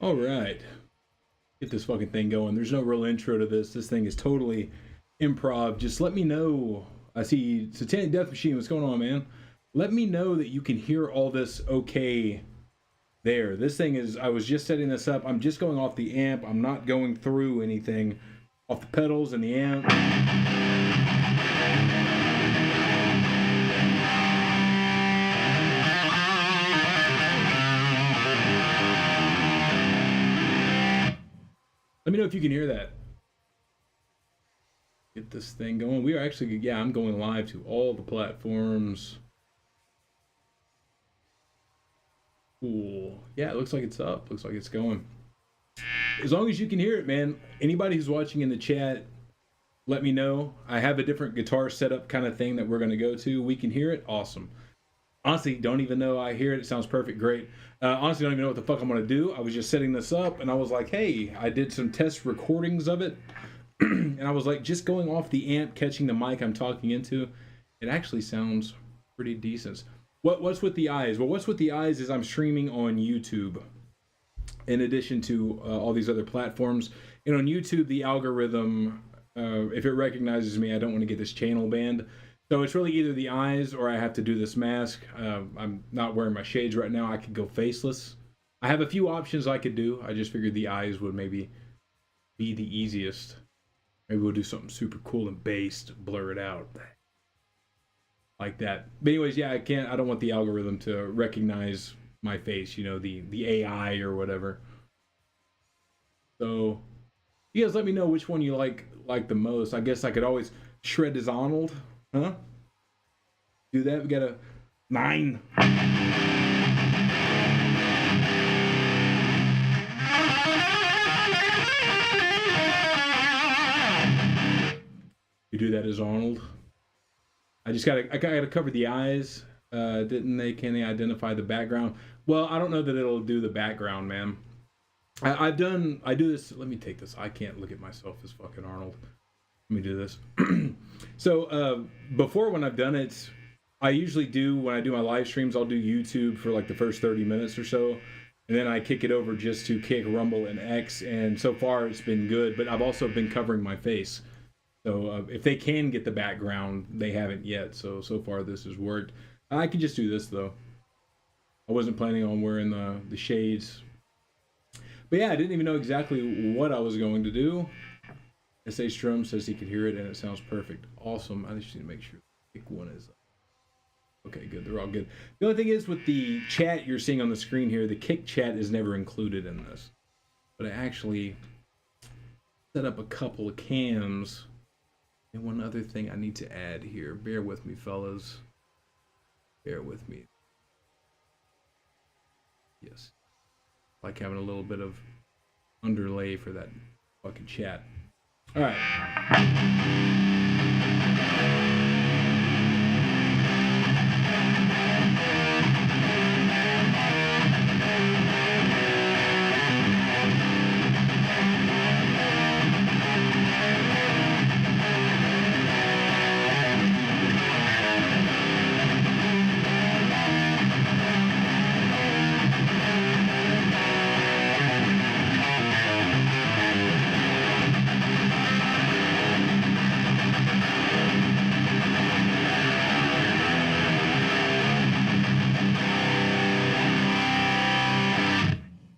All right, get this fucking thing going. There's no real intro to this. This thing is totally improv. Just let me know. I see Satanic Death Machine. What's going on, man? Let me know that you can hear all this okay there. This thing is, I was just setting this up. I'm just going off the amp. I'm not going through anything off the pedals and the amp. Let me know if you can hear that. Get this thing going. We are actually, yeah, I'm going live to all the platforms. Cool. Yeah, it looks like it's up. Looks like it's going. As long as you can hear it, man. Anybody who's watching in the chat, let me know. I have a different guitar setup kind of thing that we're going to go to. We can hear it. Awesome. Honestly, don't even know I hear it. It sounds perfect. Great. Honestly, don't even know what the fuck I'm going to do. I was just setting this up, and I was like, hey, I did some test recordings of it. And I was like, just going off the amp, catching the mic I'm talking into, it actually sounds pretty decent. What's with the eyes? Well, what's with the eyes is I'm streaming on YouTube in addition to all these other platforms. And on YouTube, the algorithm, if it recognizes me, I don't want to get this channel banned. So it's really either the eyes or I have to do this mask. I'm not wearing my shades right now. I could go faceless. I have a few options I could do. I just figured the eyes would maybe be the easiest. Maybe we'll do something super cool and based, blur it out. Like that. But anyways, yeah, I don't want the algorithm to recognize my face, you know, the AI or whatever. So you guys let me know which one you like the most. I guess I could always shred as Arnold. Huh? Do that. We got a 9. You do that as Arnold. I gotta cover the eyes. Can they identify the background? Well, I don't know that it'll do the background, man. I do this. Let me take this. I can't look at myself as fucking Arnold. Let me do this. So before, when I've done it, I usually do, when I do my live streams, I'll do YouTube for like the first 30 minutes or so. And then I kick it over just to Kick, Rumble, and X. And so far it's been good, but I've also been covering my face. So if they can get the background, they haven't yet. So far this has worked. I can just do this though. I wasn't planning on wearing the shades. But yeah, I didn't even know exactly what I was going to do. S.A. Strum says he could hear it and it sounds perfect. Awesome. I just need to make sure pick one is up. Okay, good. They're all good. The only thing is with the chat you're seeing on the screen here, the Kick chat is never included in this. But I actually set up a couple of cams. And one other thing I need to add here. Bear with me, fellas. Bear with me. Yes. Like having a little bit of underlay for that fucking chat. All right.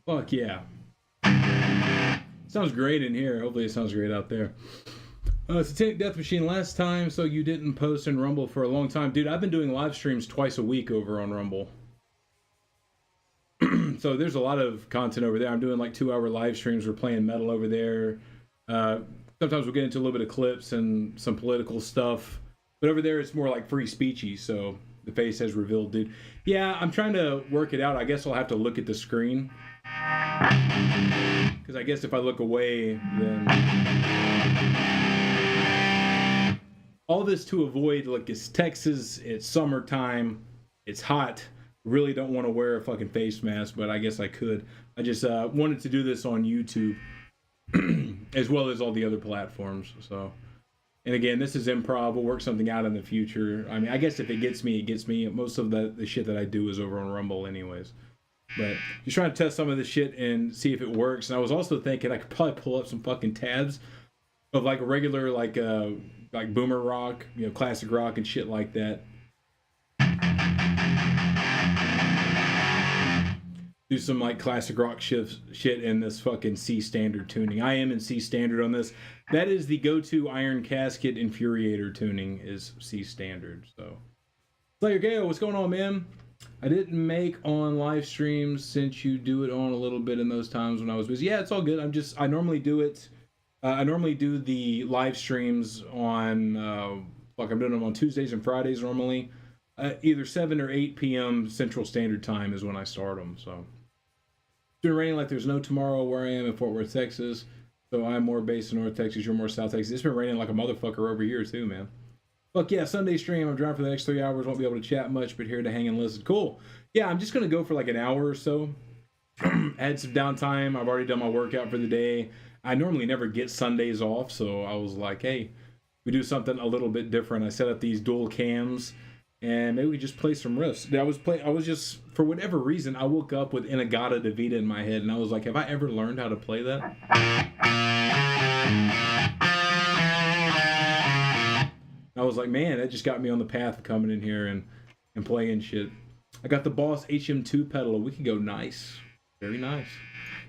Fuck yeah. Sounds great in here. Hopefully it sounds great out there. Satanic Death Machine, last time, so you didn't post in Rumble for a long time. Dude, I've been doing live streams twice a week over on Rumble. So there's a lot of content over there. I'm doing like 2-hour live streams. We're playing metal over there. Sometimes we'll get into a little bit of clips and some political stuff. But over there, it's more like free speechy, so the face has revealed, dude. Yeah, I'm trying to work it out. I guess I'll have to look at the screen. Because I guess if I look away, then... all this to avoid, like, it's Texas, it's summertime, it's hot. Really don't want to wear a fucking face mask, but I guess I could. I just wanted to do this on YouTube as well as all the other platforms. So, and again, this is improv. We'll work something out in the future. I mean, I guess if it gets me, it gets me. Most of the shit that I do is over on Rumble anyways. But just trying to test some of this shit and see if it works. And I was also thinking I could probably pull up some fucking tabs of like a regular like boomer rock, you know, classic rock and shit like that. Do some like classic rock shit in this fucking C standard tuning. I am in C standard on this. That is the go-to Iron Casket Infuriator tuning is C standard. So, Slayer Gale, what's going on, man? I didn't make on live streams since you do it on a little bit in those times when I was busy. Yeah, it's all good. I normally do it. I normally do the live streams on I'm doing them on Tuesdays and Fridays normally. Either 7 or 8 p.m. Central Standard Time is when I start them. So it's been raining like there's no tomorrow where I am in Fort Worth, Texas. So I'm more based in North Texas. You're more South Texas. It's been raining like a motherfucker over here too, man. Fuck yeah, Sunday stream. I'm driving for the next 3 hours. Won't be able to chat much, but here to hang and listen. Cool. Yeah, I'm just going to go for like an hour or so. Add some downtime. I've already done my workout for the day. I normally never get Sundays off, so I was like, hey, we do something a little bit different. I set up these dual cams, and maybe we just play some riffs. I was just, for whatever reason, I woke up with Inagata Davida in my head, and I was like, have I ever learned how to play that? I was like, man, that just got me on the path of coming in here and playing shit. I got the Boss HM2 pedal. We can go nice. Very nice.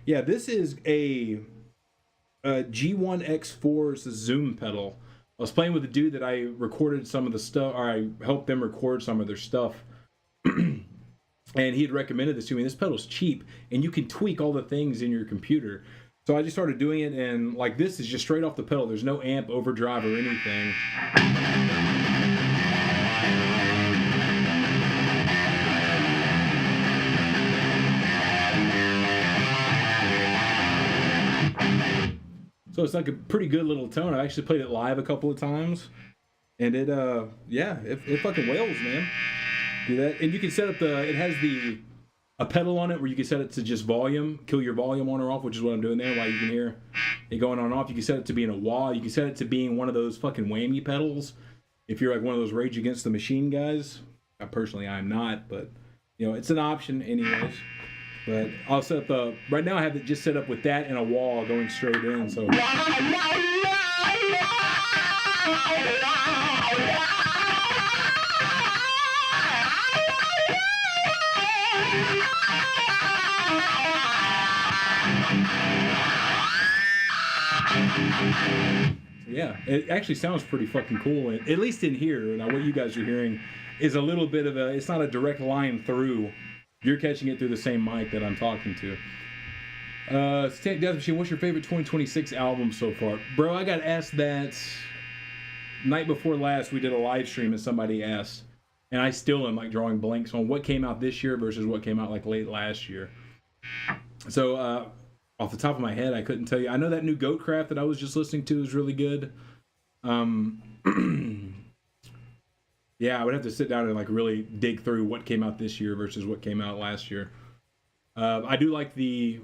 Yeah, this is a G1X4's Zoom pedal. I was playing with a dude that I recorded some of the stuff, or I helped them record some of their stuff. And he had recommended this to me. This pedal's cheap, and you can tweak all the things in your computer. So I just started doing it, and like this is just straight off the pedal. There's no amp, overdrive, or anything. So it's like a pretty good little tone. I actually played it live a couple of times, and it fucking wails, man. Do that, and you can set up it has a pedal on it where you can set it to just volume, kill your volume on or off, which is what I'm doing there. While you can hear it going on and off, you can set it to being a wah. You can set it to being one of those fucking whammy pedals. If you're like one of those Rage Against the Machine guys, I'm not, but you know it's an option anyways. But I'll set up right now I have it just set up with that and a wall going straight in. So yeah, it actually sounds pretty fucking cool. And at least in here, now what you guys are hearing is a little bit of it's not a direct line through. You're catching it through the same mic that I'm talking to. Death Machine, what's your favorite 2026 album so far? Bro, I got asked that night before last. We did a live stream and somebody asked, and I still am like drawing blanks on what came out this year versus what came out like late last year. So off the top of my head, I couldn't tell you. I know that new Goatcraft that I was just listening to is really good. Yeah, I would have to sit down and like really dig through what came out this year versus what came out last year. I do like the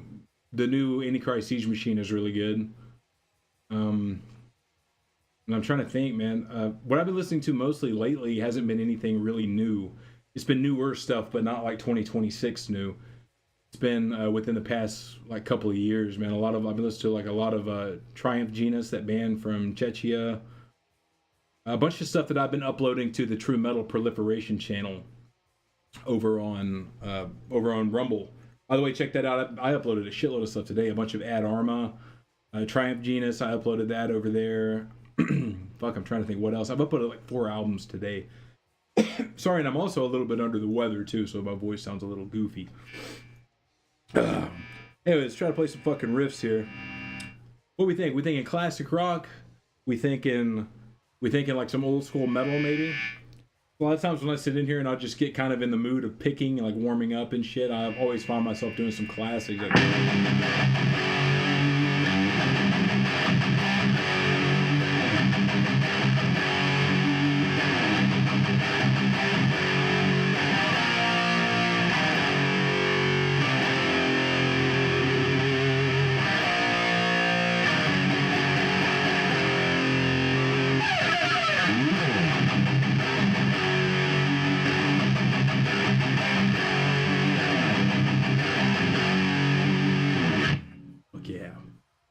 new Antichrist Siege Machine is really good. And I'm trying to think, man. What I've been listening to mostly lately hasn't been anything really new. It's been newer stuff, but not like 2026 new. It's been within the past like couple of years, man. I've been listening to like a lot of Triumph Genus, that band from Czechia. A bunch of stuff that I've been uploading to the True Metal Proliferation channel over on Rumble. By the way, check that out. I uploaded a shitload of stuff today. A bunch of Ad Arma, Triumph Genus. I uploaded that over there. Fuck, I'm trying to think what else. I've uploaded like 4 albums today. Sorry, and I'm also a little bit under the weather too, so my voice sounds a little goofy. Anyways, let's try to play some fucking riffs here. What we think? We thinking classic rock? We thinking like some old school metal maybe? A lot of times when I sit in here and I'll just get kind of in the mood of picking, like warming up and shit, I always find myself doing some classics.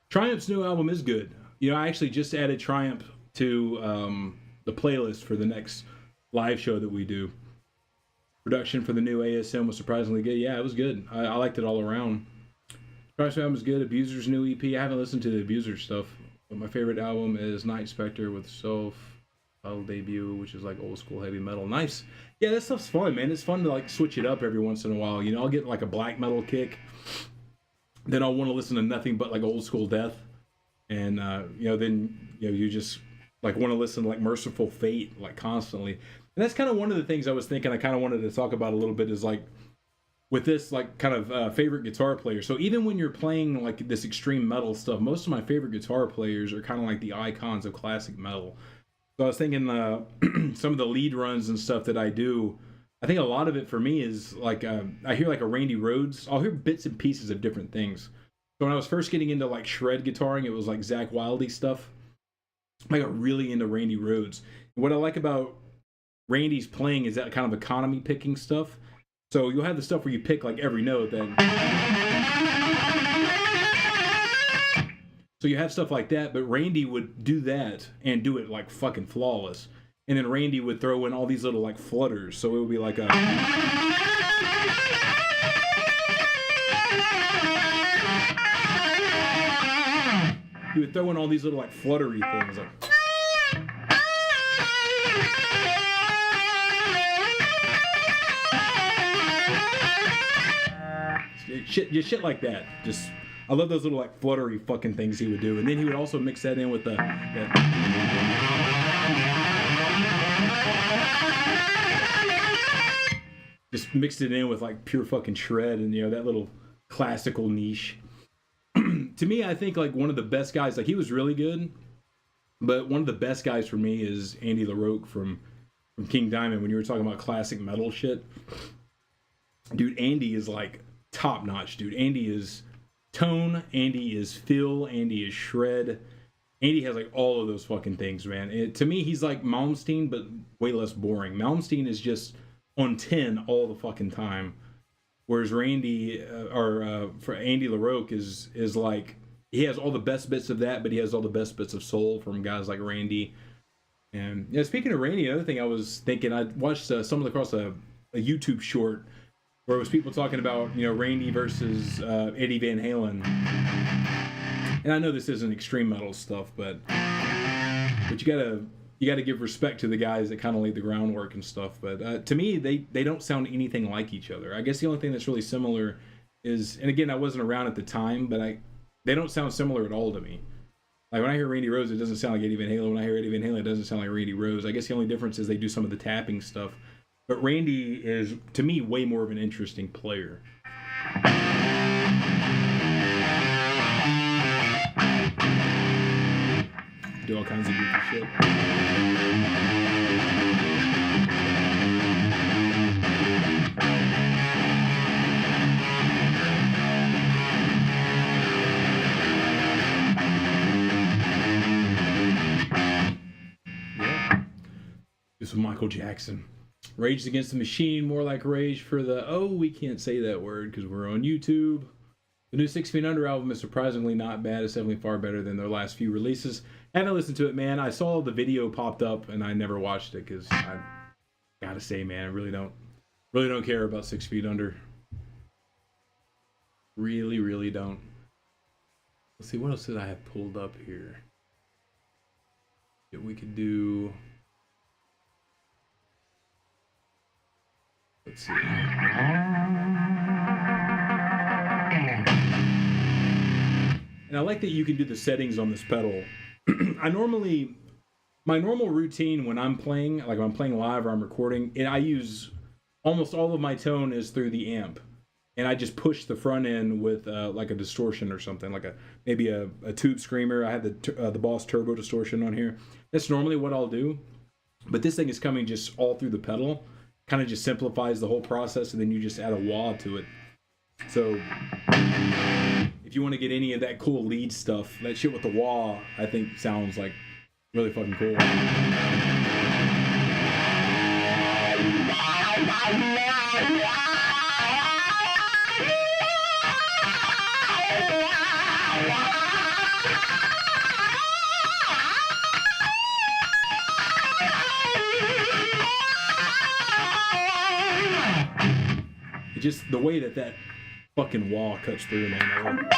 Triumph's new album is good. You know, I actually just added Triumph to the playlist for the next live show that we do. Production for the new ASM was surprisingly good. Yeah, it was good. I liked it all around. Triumph's album was good. Abuser's new EP. I haven't listened to the Abuser stuff, but my favorite album is Night Spectre with Soph debut, which is like old school heavy metal. Nice. Yeah, that stuff's fun, man. It's fun to like switch it up every once in a while. You know, I'll get like a black metal kick, then I'll want to listen to nothing but like old school death, and you know, then you just like want to listen to like Merciful Fate like constantly. And that's kind of one of the things I was thinking I kind of wanted to talk about a little bit is like with this like kind of favorite guitar player. So even when you're playing like this extreme metal stuff, most of my favorite guitar players are kind of like the icons of classic metal. So I was thinking some of the lead runs and stuff that I do, I think a lot of it for me is like I hear like a Randy Rhoads. I'll hear bits and pieces of different things. So when I was first getting into like shred guitaring, it was like Zakk Wylde stuff. I got really into Randy Rhoads. And what I like about Randy's playing is that kind of economy picking stuff. So you'll have the stuff where you pick like every note then. So you have stuff like that, but Randy would do that and do it like fucking flawless. And then Randy would throw in all these little like flutters. So it would be like a... He would throw in all these little like fluttery things. Like... Shit like that. Just... I love those little like fluttery fucking things he would do, and then he would also mix that in with the just mixed it in with like pure fucking shred and that little classical niche. To me, I think like one of the best guys, like he was really good, but one of the best guys for me is Andy LaRocque from King Diamond. When you were talking about classic metal shit, dude, Andy is like top notch, dude. Andy is tone, Andy is fill, Andy is shred. Andy has like all of those fucking things, man. To me, he's like Malmsteen, but way less boring. Malmsteen is just on 10 all the fucking time, whereas Randy for Andy LaRocque is like he has all the best bits of that, but he has all the best bits of soul from guys like Randy. And yeah, speaking of Randy, another thing I was thinking, I watched stumbled across a YouTube short where it was people talking about, Randy versus Eddie Van Halen. And I know this isn't extreme metal stuff, but you gotta give respect to the guys that kind of laid the groundwork and stuff. But to me, they don't sound anything like each other. I guess the only thing that's really similar is, and again, I wasn't around at the time, but they don't sound similar at all to me. Like when I hear Randy Rhoads, it doesn't sound like Eddie Van Halen. When I hear Eddie Van Halen, it doesn't sound like Randy Rhoads. I guess the only difference is they do some of the tapping stuff. But Randy is, to me, way more of an interesting player. Do all kinds of goofy shit. Yeah. This was Michael Jackson. Rage Against the Machine, more like Rage for the... we can't say that word because we're on YouTube. The new 6 Feet Under album is surprisingly not bad. It's definitely far better than their last few releases. I haven't listened to it, man. I saw the video popped up and I never watched it because I gotta say, man, I really don't care about 6 Feet Under. Really don't. Let's see, what else did I have pulled up here? Yeah, we could do... Let's see. And I like that you can do the settings on this pedal. My normal routine when I'm playing, like when I'm playing live or I'm recording, and I use almost all of my tone is through the amp. And I just push the front end with like a distortion or something, like maybe a tube screamer. I have the Boss Turbo distortion on here. That's normally what I'll do. But this thing is coming just all through the pedal. Kind of just simplifies the whole process, and then you just add a wah to it. So if you want to get any of that cool lead stuff, that shit with the wah, I think sounds like really fucking cool. It just the way that fucking wall cuts through, man.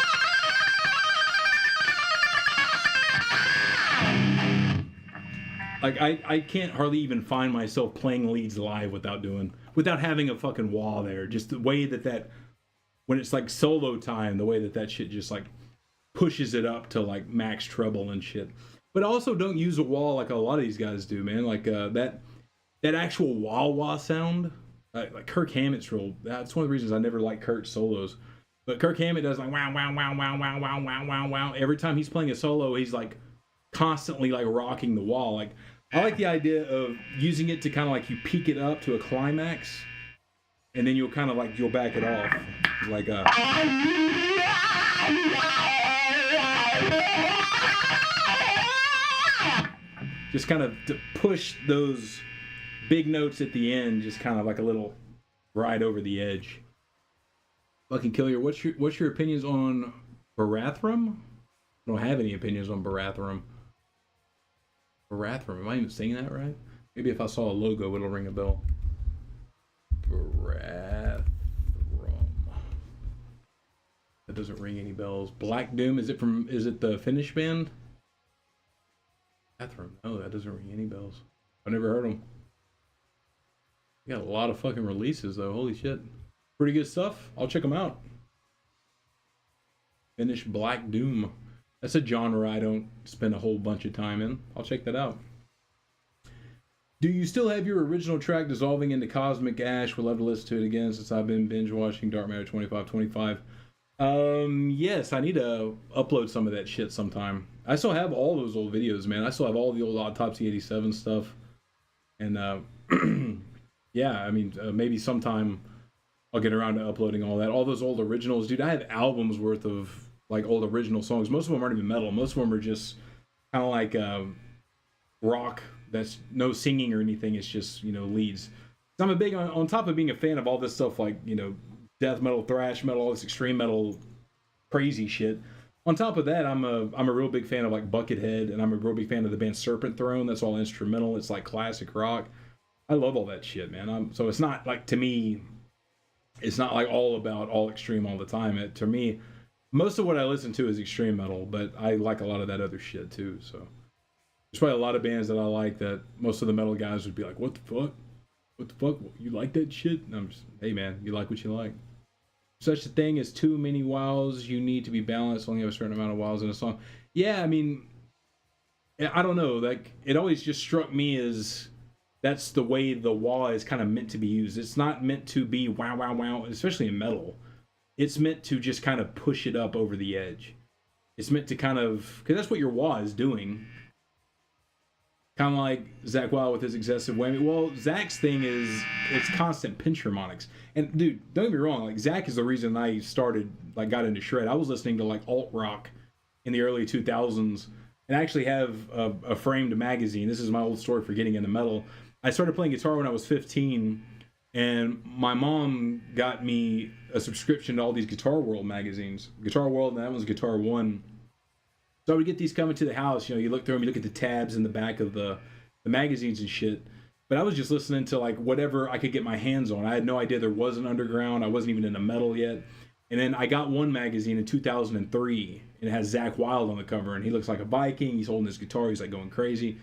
Like I can't hardly even find myself playing leads live without having a fucking wah there. Just the way that when it's like solo time, the way that shit just like pushes it up to like max treble and shit. But also don't use a wah like a lot of these guys do, man. Like that actual wah sound. Like Kirk Hammett's real. That's one of the reasons I never like Kurt's solos. But Kirk Hammett does like wow wow wow wow wow wow wow wow wow. Every time he's playing a solo, he's like constantly like rocking the wall. Like I like the idea of using it to kind of like you peak it up to a climax, and then you'll kind of like you'll back it off, like just kind of to push those big notes at the end, just kind of like a little ride over the edge. Fucking Killer, what's your opinions on Barathrum? I don't have any opinions on Barathrum. Barathrum, am I even saying that right? Maybe if I saw a logo, it'll ring a bell. Barathrum. That doesn't ring any bells. Black Doom, is it the Finnish band? Barathrum, no, that doesn't ring any bells. I've never heard them. You got a lot of fucking releases though, holy shit. Pretty good stuff, I'll check them out. Finnish Black Doom. That's a genre I don't spend a whole bunch of time in. I'll check that out. Do you still have your original track dissolving into cosmic ash? Would love to listen to it again since I've been binge watching Dark Matter 2525. Yes, I need to upload some of that shit sometime. I still have all those old videos, man. I still have all the old Autopsy 87 stuff. And yeah, I mean, maybe sometime I'll get around to uploading all that. All those old originals. Dude, I have albums worth of like old original songs. Most of them aren't even metal. Most of them are just kind of like rock. That's no singing or anything. It's just, you know, leads. So I'm a big, on top of being a fan of all this stuff like, you know, death metal, thrash metal, all this extreme metal, crazy shit. On top of that, I'm a real big fan of like Buckethead, and I'm a real big fan of the band Serpent Throne. That's all instrumental. It's like classic rock. I love all that shit, man. So it's not like, to me, it's not like all about all extreme all the time. To me, most of what I listen to is extreme metal, but I like a lot of that other shit too. So there's probably a lot of bands that I like that most of the metal guys would be like, "What the fuck? What the fuck? You like that shit?" And I'm just, hey man, you like what you like. Such a thing as too many wows. You need to be balanced. Only have a certain amount of wows in a song. Yeah, I mean, I don't know. Like it always just struck me as that's the way the wah is kind of meant to be used. It's not meant to be wow wow wow, especially in metal. It's meant to just kind of push it up over the edge. It's meant to kind of, because that's what your wah is doing. Kind of like Zakk Wylde with his excessive whammy. Well, Zach's thing is, it's constant pinch harmonics. And dude, don't get me wrong, like Zakk is the reason I started, like got into shred. I was listening to like alt rock in the early 2000s, and I actually have a framed magazine. This is my old story for getting into metal. I started playing guitar when I was 15, and my mom got me a subscription to all these Guitar World magazines. Guitar World, and that one's Guitar One. So I would get these coming to the house. You know, you look through them, you look at the tabs in the back of the magazines and shit. But I was just listening to like whatever I could get my hands on. I had no idea there was an underground. I wasn't even into metal yet. And then I got one magazine in 2003, and it has Zakk Wylde on the cover, and he looks like a Viking. He's holding his guitar. He's like going crazy.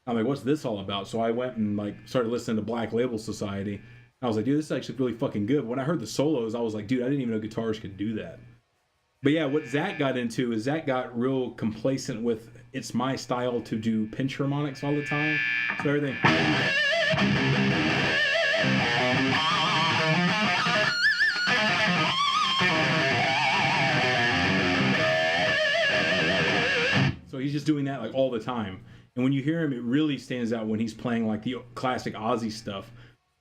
I'm like, what's this all about? So I went and like started listening to Black Label Society. I was like, dude, this is actually really fucking good. When I heard the solos, I was like, dude, I didn't even know guitarists could do that. But yeah, what Zakk got into is Zakk got real complacent with, it's my style to do pinch harmonics all the time. So everything. So he's just doing that like all the time. And when you hear him, it really stands out when he's playing like the classic Ozzy stuff.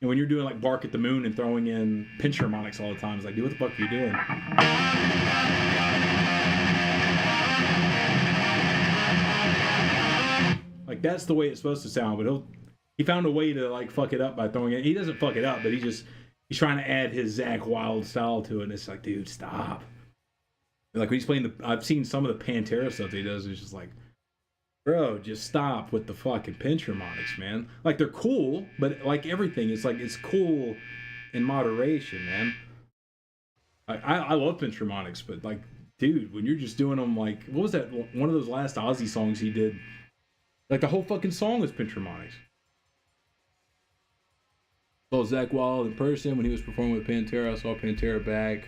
And when you're doing like Bark at the Moon and throwing in pinch harmonics all the time, it's like, dude, what the fuck are you doing? Like that's the way it's supposed to sound, but he found a way to like fuck it up by throwing it. He doesn't fuck it up, but he's trying to add his Zakk Wylde style to it, and it's like, dude, stop. Like when he's playing I've seen some of the Pantera stuff that he does, it's just like, bro, just stop with the fucking pinch harmonics, man. Like they're cool, but like everything, it's like it's cool in moderation, man. I love Pentramonics, but like, dude, when you're just doing them like, what was that? One of those last Ozzy songs he did. Like the whole fucking song was Pentramonics. Saw Zakk Wylde in person when he was performing with Pantera. I saw Pantera back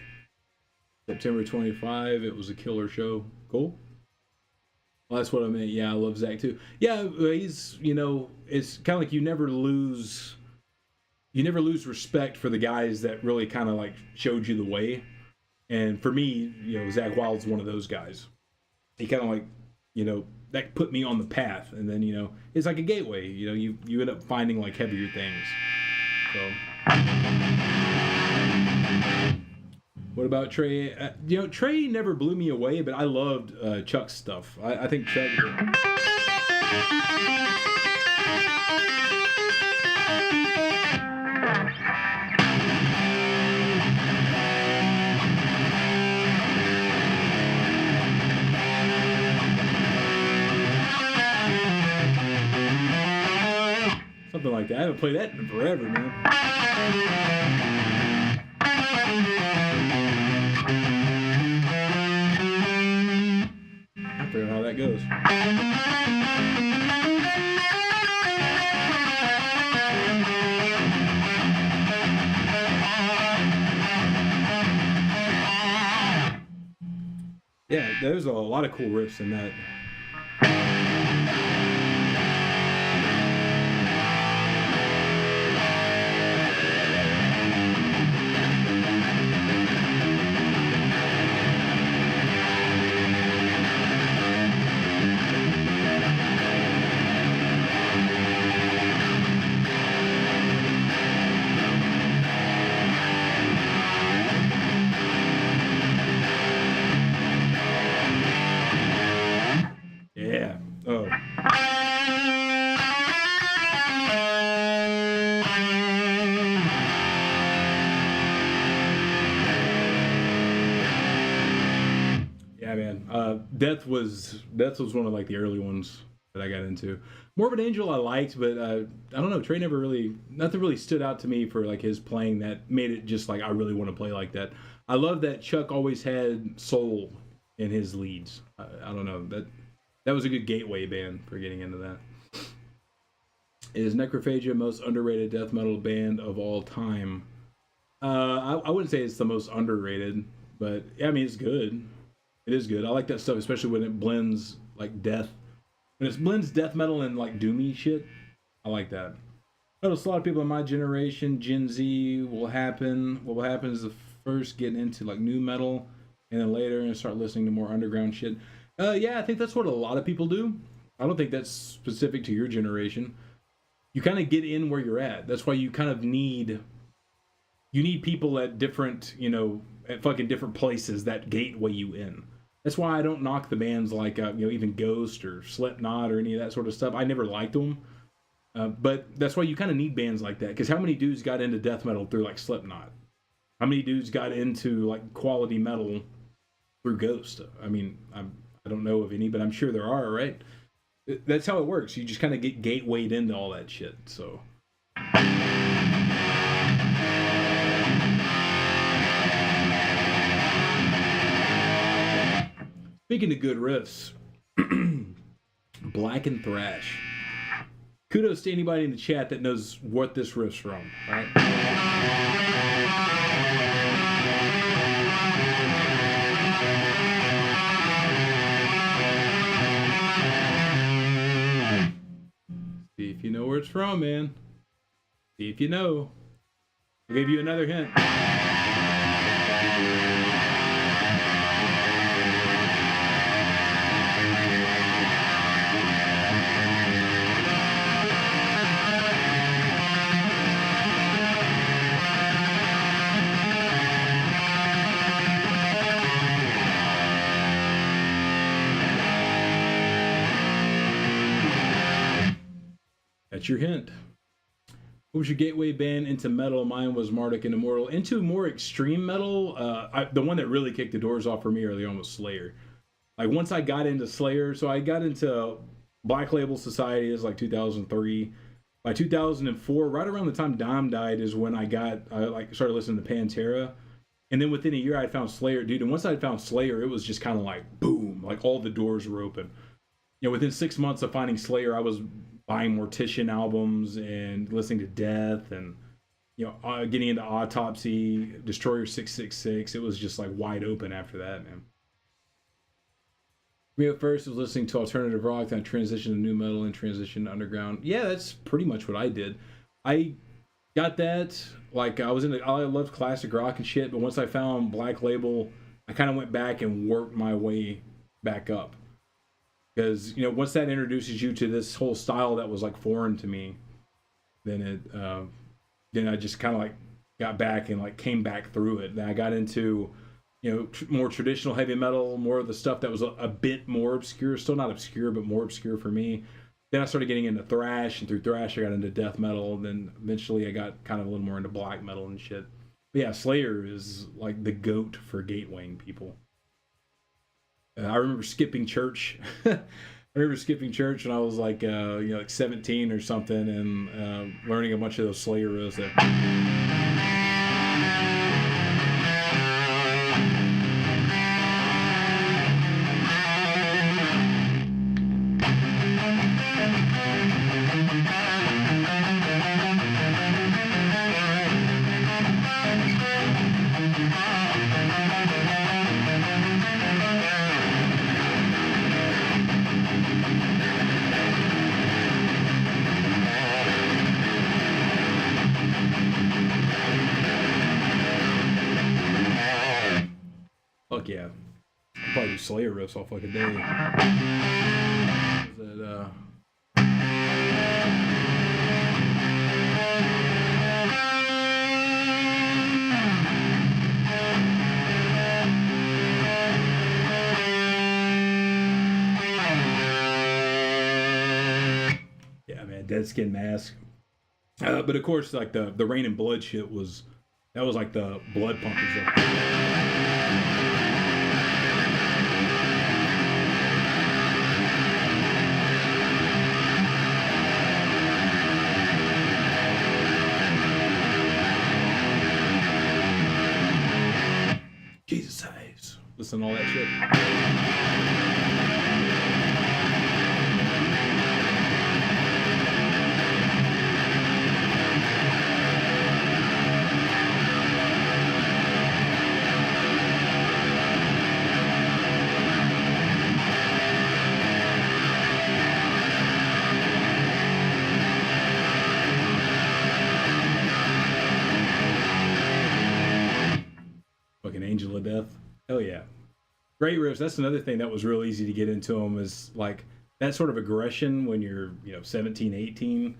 September 25. It was a killer show. Cool. Well, that's what I meant. Yeah, I love Zakk too. Yeah, he's, you know, it's kind of like you never lose respect for the guys that really kind of like showed you the way. And for me, you know, Zakk Wylde's one of those guys. He kind of like, you know, that put me on the path. And then, you know, it's like a gateway. You know, you end up finding like heavier things. So, what about Trey? You know, Trey never blew me away, but I loved Chuck's stuff. I think Chuck. Something like that. I haven't played that in forever, man. I forget how that goes. Yeah, there's a lot of cool riffs in that. Yeah. Oh. Yeah, man. Death was one of like the early ones that I got into. Morbid Angel I liked, but I don't know. Trey nothing really stood out to me for like his playing that made it just like I really want to play like that. I love that Chuck always had soul in his leads. I don't know, that was a good gateway band for getting into that. Is Necrophagia most underrated death metal band of all time? I wouldn't say it's the most underrated, but yeah, I mean it's good. It is good. I like that stuff, especially when it blends like death. When it blends death metal and like doomy shit, I like that. Notice a lot of people in my generation, Gen Z, what will happen is the first get into like new metal, and then later and start listening to more underground shit. Yeah, I think that's what a lot of people do. I don't think that's specific to your generation. You kind of get in where you're at. That's why you kind of need people at different, you know, at fucking different places that gateway you in. That's why I don't knock the bands like, you know, even Ghost or Slipknot or any of that sort of stuff. I never liked them. But that's why you kind of need bands like that. Because how many dudes got into death metal through like Slipknot? How many dudes got into like quality metal through Ghost? I mean, I don't know of any, but I'm sure there are, right? That's how it works. You just kind of get gatewayed into all that shit, so. Speaking of good riffs, Black and Thrash. Kudos to anybody in the chat that knows what this riff's from, all right? See if you know where it's from, man. See if you know. I'll give you another hint. That's your hint. What was your gateway band into metal? Mine was Marduk and Immortal. Into more extreme metal, the one that really kicked the doors off for me early on was Slayer. Like once I got into Slayer, so I got into Black Label Society is like 2003. By 2004, right around the time Dom died, is when I started listening to Pantera. And then within a year, I'd found Slayer, dude. And once I'd found Slayer, it was just kind of like boom, like all the doors were open. You know, within 6 months of finding Slayer, I was buying Mortician albums and listening to Death and, you know, getting into Autopsy, Destroyer 666. It was just like wide open after that, man. Me at first was listening to alternative rock, then I transitioned to new metal and transitioned to underground. Yeah, that's pretty much what I did. I got that. Like I loved classic rock and shit, but once I found Black Label, I kind of went back and worked my way back up. Because, you know, once that introduces you to this whole style that was like foreign to me, then then I just kind of like got back and like came back through it. Then I got into, you know, more traditional heavy metal, more of the stuff that was a bit more obscure, still not obscure, but more obscure for me. Then I started getting into thrash, and through thrash I got into death metal, and then eventually I got kind of a little more into black metal and shit. But yeah, Slayer is like the GOAT for gatewaying people. I remember skipping church. I remember skipping church when I was like, like 17 or something, and learning a bunch of those Slayer riffs. Fuck yeah. I'll probably do Slayer riffs all fucking day. Yeah, man, Dead Skin Mask. But of course, like the Rain and Blood shit was like the blood pumping stuff. Jesus saves. Listen to all that shit. Fucking Angel of Death. Hell yeah. Great riffs. That's another thing that was real easy to get into them, is like that sort of aggression when you're, 17, 18.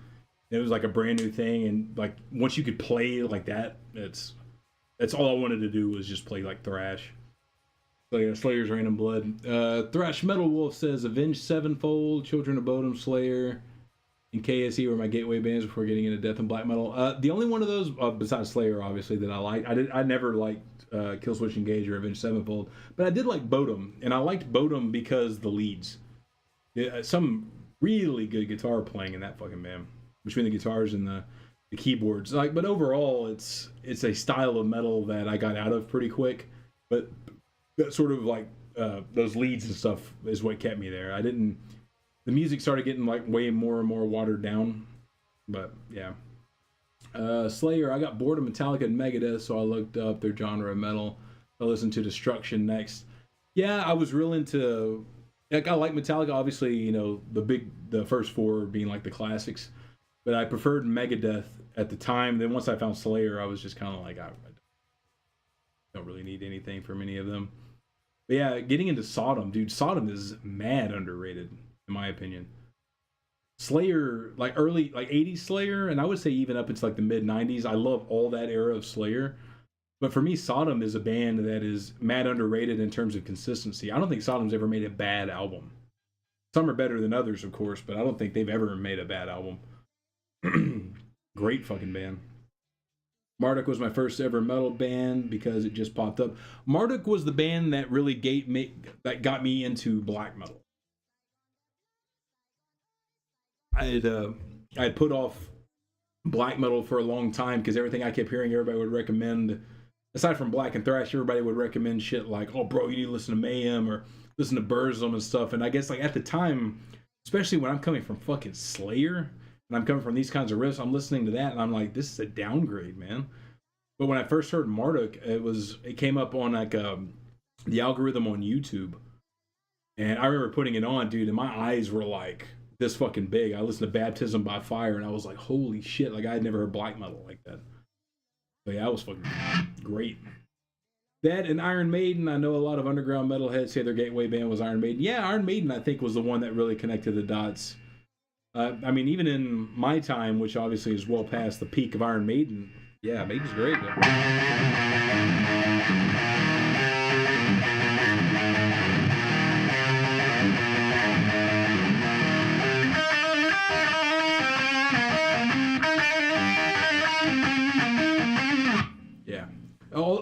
It was like a brand new thing, and like once you could play like that, that's all I wanted to do was just play like thrash. So yeah, Slayer's Rain and Blood. Thrash Metal Wolf says Avenged Sevenfold, Children of Bodom, Slayer, and KSE were my gateway bands before getting into death and black metal. The only one of those, besides Slayer, obviously, that I liked, I never liked Killswitch Engage or Avenged Sevenfold, but I did like Bodom, and I liked Bodom because the leads. Some really good guitar playing in that fucking band, between the guitars and the keyboards. Like, but overall, it's a style of metal that I got out of pretty quick. But that sort of like those leads and stuff is what kept me there. The music started getting like way more and more watered down. But yeah. Slayer, I got bored of Metallica and Megadeth, so I looked up their genre of metal. I listened to Destruction next. Yeah, I was real into, like, I like Metallica, obviously, the first four being like the classics, but I preferred Megadeth at the time. Then once I found Slayer, I was just kind of like, I don't really need anything from any of them. But yeah, getting into Sodom, dude, Sodom is mad underrated, in my opinion. Slayer, like early, like 80s Slayer, and I would say even up into like the mid 90s, I love all that era of Slayer. But for me, Sodom is a band that is mad underrated in terms of consistency. I don't think Sodom's ever made a bad album. Some are better than others, of course, but I don't think they've ever made a bad album. Great fucking band. Marduk was my first ever metal band because it just popped up. Marduk was the band that really got me into black metal. I had put off black metal for a long time because everything I kept hearing everybody would recommend aside from Black and Thrash, everybody would recommend shit like, oh, bro, you need to listen to Mayhem or listen to Burzum and stuff. And I guess, like, at the time, especially when I'm coming from fucking Slayer and I'm coming from these kinds of riffs, I'm listening to that and I'm like, this is a downgrade, man. But when I first heard Marduk, it came up on like the algorithm on YouTube. And I remember putting it on, dude, and my eyes were like this fucking big. I listened to Baptism by Fire and I was like, holy shit, like I had never heard black metal like that. But yeah, that was fucking great. That and Iron Maiden, I know a lot of underground metalheads say their gateway band was Iron Maiden. Yeah, Iron Maiden, I think, was the one that really connected the dots. I mean, even in my time, which obviously is well past the peak of Iron Maiden, yeah, Maiden's great, though.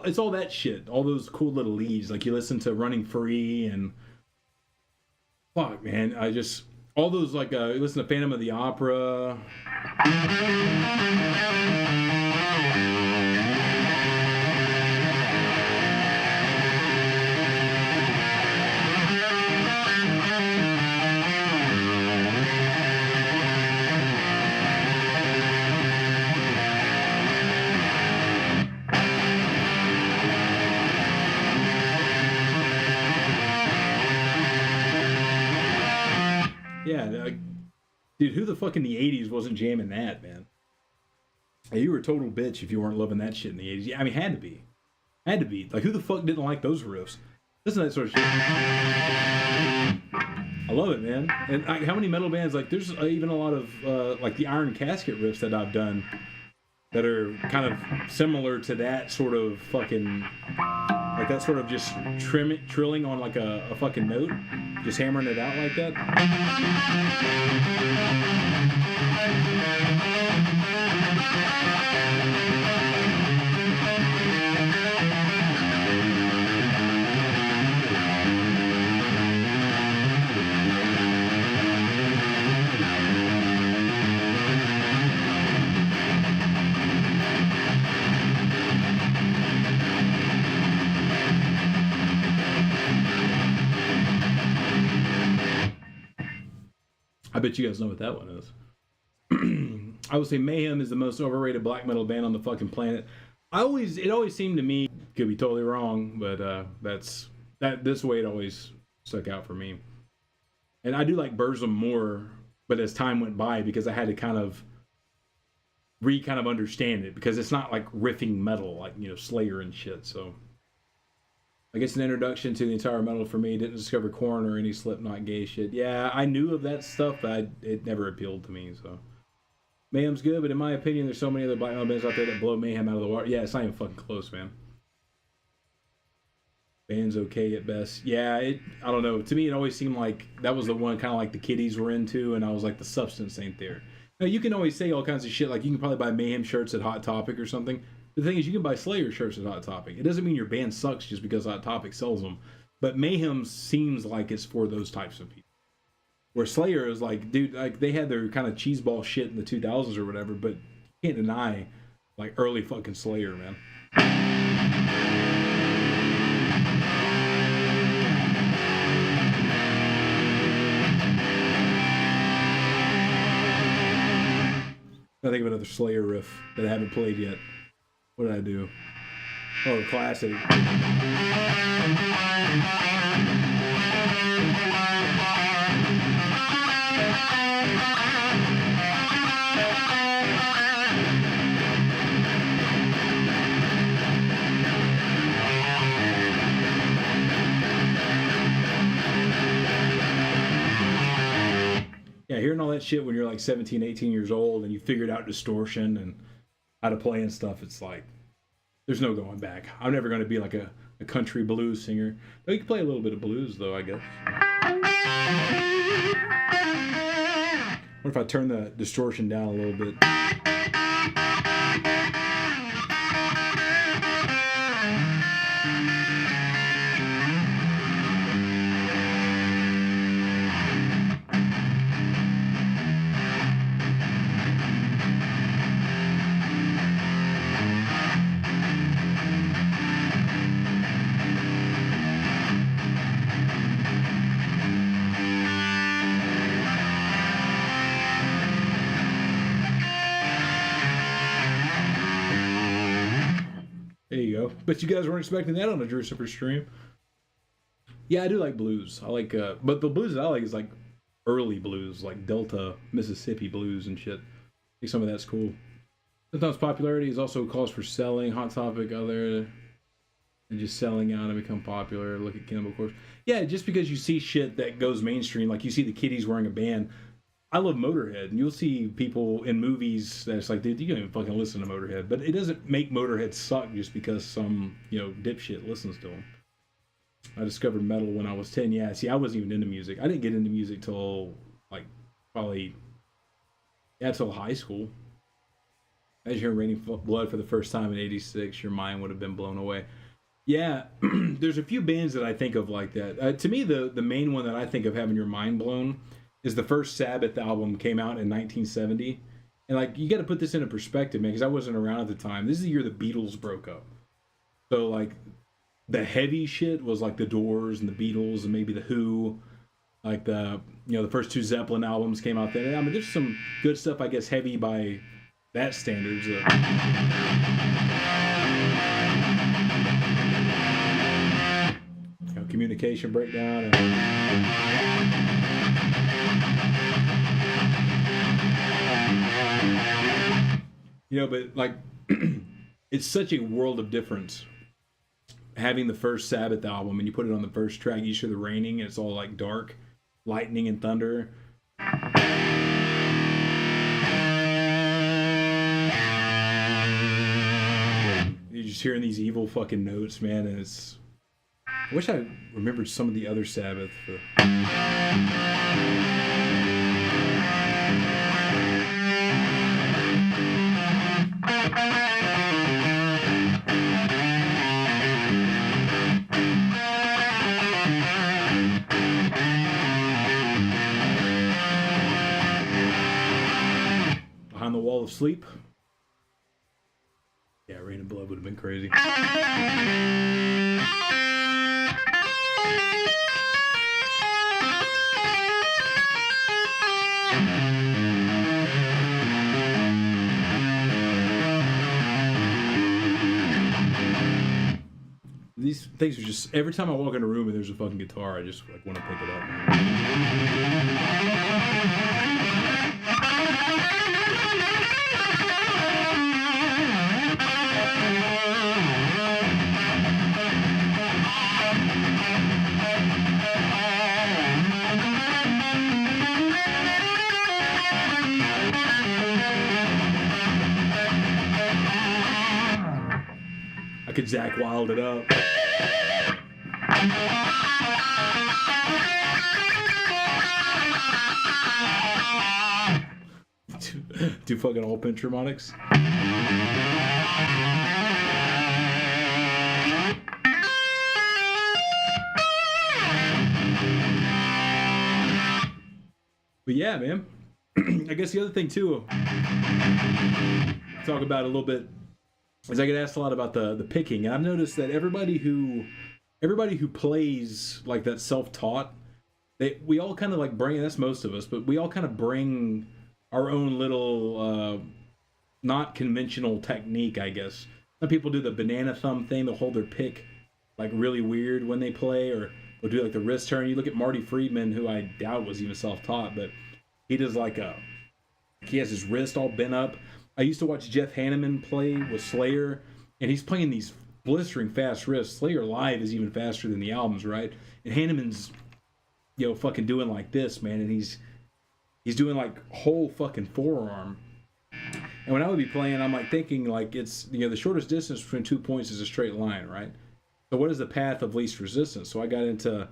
It's all that shit. All those cool little leads. Like you listen to Running Free and fuck, man. All those like you listen to Phantom of the Opera. Yeah, dude, who the fuck in the 80s wasn't jamming that, man? Hey, you were a total bitch if you weren't loving that shit in the 80s. Yeah, I mean, had to be. Had to be. Like, who the fuck didn't like those riffs? Listen to that sort of shit. I love it, man. And how many metal bands, like, there's even a lot of, like, the Iron Casket riffs that I've done that are kind of similar to that sort of fucking, like that sort of just trilling on like a fucking note, just hammering it out like that. I bet you guys know what that one is. I would say Mayhem is the most overrated black metal band on the fucking planet. It always seemed to me, could be totally wrong, but this way it always stuck out for me. And I do like Burzum more, but as time went by, because I had to kind of understand it, because it's not like riffing metal like, you know, Slayer and shit. So I guess an introduction to the entire metal for me. Didn't discover Korn or any Slipknot gay shit. Yeah, I knew of that stuff, but it never appealed to me. So Mayhem's good, but in my opinion, there's so many other black metal bands out there that blow Mayhem out of the water. Yeah, it's not even fucking close, man. Band's okay at best. Yeah, I don't know. To me, it always seemed like that was the one kind of like the kiddies were into, and I was like, the substance ain't there. Now, you can always say all kinds of shit, like you can probably buy Mayhem shirts at Hot Topic or something. The thing is, you can buy Slayer shirts at Hot Topic. It doesn't mean your band sucks just because Hot Topic sells them. But Mayhem seems like it's for those types of people. Where Slayer is like, dude, like they had their kind of cheeseball shit in the 2000s or whatever, but you can't deny like early fucking Slayer, man. I think of another Slayer riff that I haven't played yet. What did I do? Oh, classic. Yeah, hearing all that shit when you're like 17, 18 years old and you figured out distortion and how to play and stuff, it's like, there's no going back. I'm never going to be like a country blues singer. Though you can play a little bit of blues, though, I guess. What if I turn the distortion down a little bit? There you go. But you guys weren't expecting that on a Drewcifixion stream. Yeah, I do like blues. I like, but the blues that I like is like early blues, like Delta, Mississippi blues and shit. I think some of that's cool. Sometimes popularity is also a cause for selling. Hot Topic, other, and just selling out and become popular. Look at Cannibal Corpse. Yeah, just because you see shit that goes mainstream, like you see the Kiddies wearing a band. I love Motorhead, and you'll see people in movies that's like, dude, you don't even fucking listen to Motorhead. But it doesn't make Motorhead suck just because some, dipshit listens to them. I discovered metal when I was 10. Yeah, see, I wasn't even into music. I didn't get into music till, like, probably, till high school. As you're Raining Blood for the first time in 86, your mind would have been blown away. Yeah, there's a few bands that I think of like that. To me, the main one that I think of having your mind blown is the first Sabbath album came out in 1970. And, like, you got to put this into perspective, man, because I wasn't around at the time. This is the year the Beatles broke up. So, like, the heavy shit was, like, the Doors and the Beatles and maybe the Who. Like, the first two Zeppelin albums came out then. I mean, there's some good stuff, I guess, heavy by that standards. Communication breakdown. But like, it's such a world of difference having the first Sabbath album and you put it on the first track, you hear the raining, and it's all like dark, lightning and thunder. You're just hearing these evil fucking notes, man, and it's... I wish I remembered some of the other Sabbath. Behind the Wall of Sleep. Yeah, Rain and Blood would have been crazy. These things are just, every time I walk in a room and there's a fucking guitar, I just like want to pick it up, man. I could Zach Wild it up. Do fucking all pinch harmonics. But yeah, man. I guess the other thing too, talk about a little bit, is I get asked a lot about the picking, and I've noticed that everybody who plays like that self-taught, we all kind of like bring, that's most of us, but we all kind of bring our own little not conventional technique, I guess. Some people do the banana thumb thing. They'll hold their pick like really weird when they play, or they'll do like the wrist turn. You look at Marty Friedman, who I doubt was even self-taught, but he does he has his wrist all bent up. I used to watch Jeff Hanneman play with Slayer, and he's playing these blistering fast riffs. Slayer live is even faster than the albums, right? And Hanneman's, fucking doing like this, man, and he's doing like whole fucking forearm. And when I would be playing, I'm like thinking like it's, the shortest distance between 2 points is a straight line, right? So what is the path of least resistance? So I got into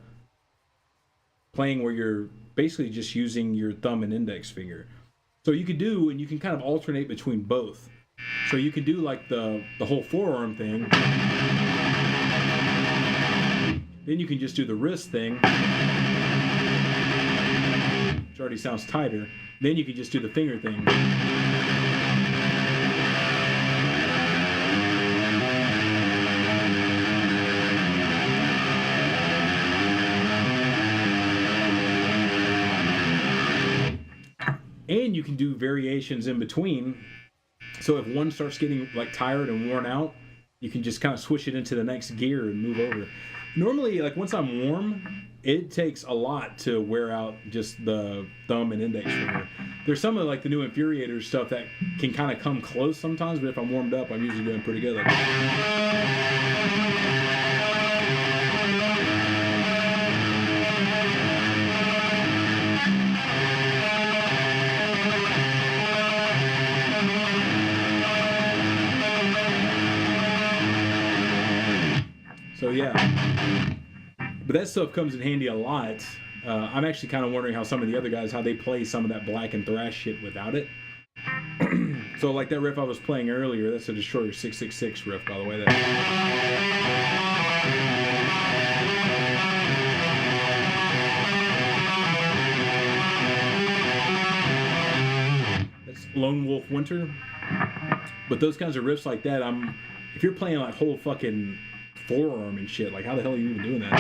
playing where you're basically just using your thumb and index finger. So you could do, and you can kind of alternate between both. So you can do like the whole forearm thing. Then you can just do the wrist thing, which already sounds tighter. Then you can just do the finger thing. And you can do variations in between. So if one starts getting like tired and worn out, you can just kind of switch it into the next gear and move over. Normally, like once I'm warm, it takes a lot to wear out just the thumb and index finger. There's some of like the new Infuriator stuff that can kind of come close sometimes, but if I'm warmed up, I'm usually doing pretty good. Like, so yeah, but that stuff comes in handy a lot. I'm actually kind of wondering how some of the other guys, how they play some of that black and thrash shit without it. So like that riff I was playing earlier, that's a Destroyer 666 riff, by the way. That's Lone Wolf Winter. But those kinds of riffs like that, if you're playing like whole fucking forearm and shit, like how the hell are you even doing that?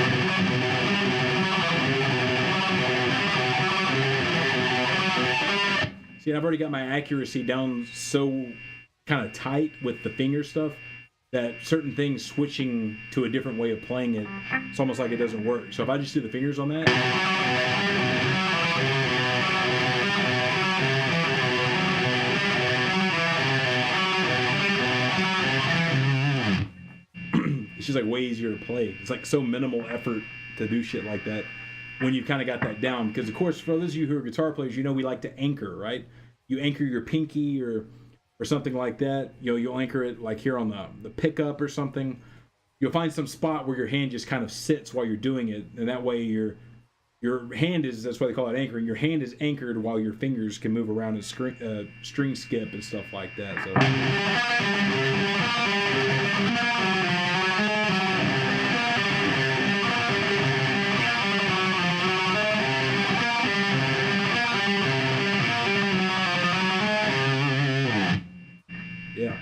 See, I've already got my accuracy down so kind of tight with the finger stuff that certain things switching to a different way of playing it, it's almost like it doesn't work. So if I just do the fingers on that, it's just like way easier to play. It's like so minimal effort to do shit like that when you kind of got that down. Because of course, for those of you who are guitar players, you know we like to anchor, right? You anchor your pinky or something like that. You know, you'll anchor it like here on the pickup or something. You'll find some spot where your hand just kind of sits while you're doing it, and that way your hand is, that's why they call it anchoring. Your hand is anchored while your fingers can move around and string skip and stuff like that. So. Yeah.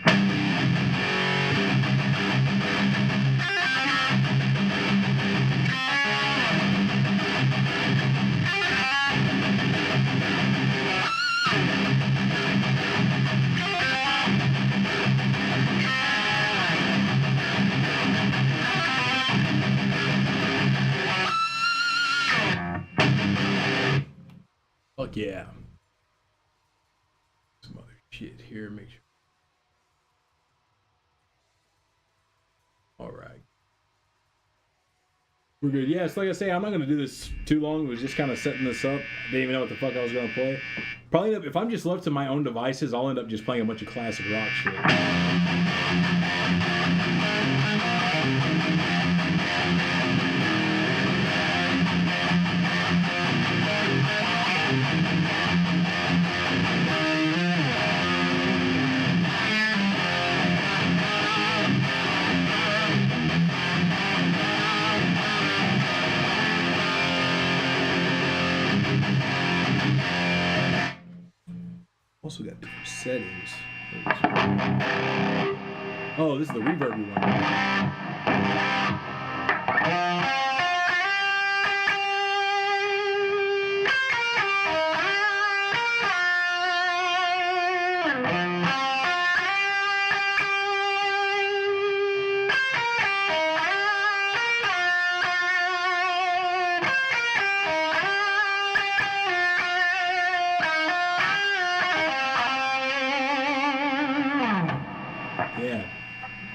Fuck yeah. Some other shit here, make sure. All right. We're good. Yeah, it's like I say, I'm not going to do this too long. It was just kind of setting this up. I didn't even know what the fuck I was going to play. Probably, if I'm just left to my own devices, I'll end up just playing a bunch of classic rock shit. Also got different settings. Oh, this is the reverb one.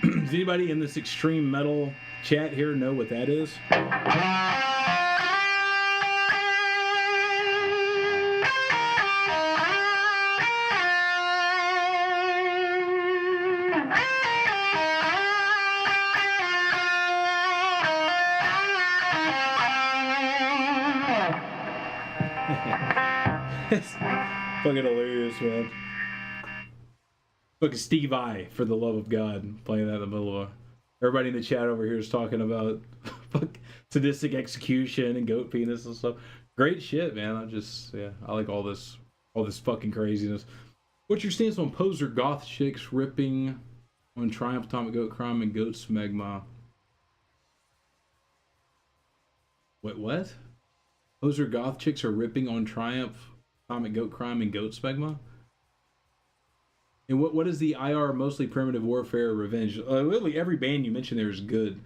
Does anybody in this extreme metal chat here know what that is? It's fucking hilarious, man. Fucking Steve I, for the love of God, playing that in the middle of. Everybody in the chat over here is talking about fuck sadistic execution and goat penis and stuff. Great shit, man. I like all this fucking craziness. What's your stance on poser goth chicks ripping on Triumph, Atomic Goat Crime, and Goat Smegma? Wait, what? Poser goth chicks are ripping on Triumph, Atomic Goat Crime, and Goat Smegma? And what is the IR mostly primitive warfare revenge? Literally every band you mentioned there is good.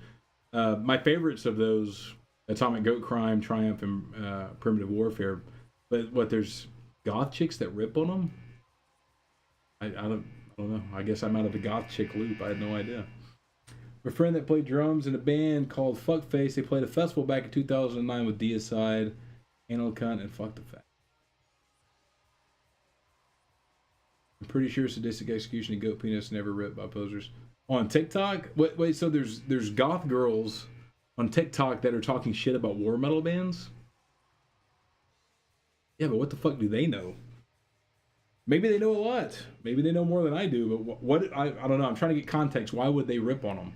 My favorites of those, Atomic Goat Crime, Triumph, and Primitive Warfare. But what, there's goth chicks that rip on them? I don't know. I guess I'm out of the goth chick loop. I had no idea. My friend that played drums in a band called Fuckface, they played a festival back in 2009 with Deicide, Anal Cunt, and Fuck the Fact. I'm pretty sure Sadistic Execution and Goat Penis never ripped by posers. On TikTok? Wait, so there's goth girls on TikTok that are talking shit about war metal bands? Yeah, but what the fuck do they know? Maybe they know a lot. Maybe they know more than I do, but what I don't know. I'm trying to get context. Why would they rip on them?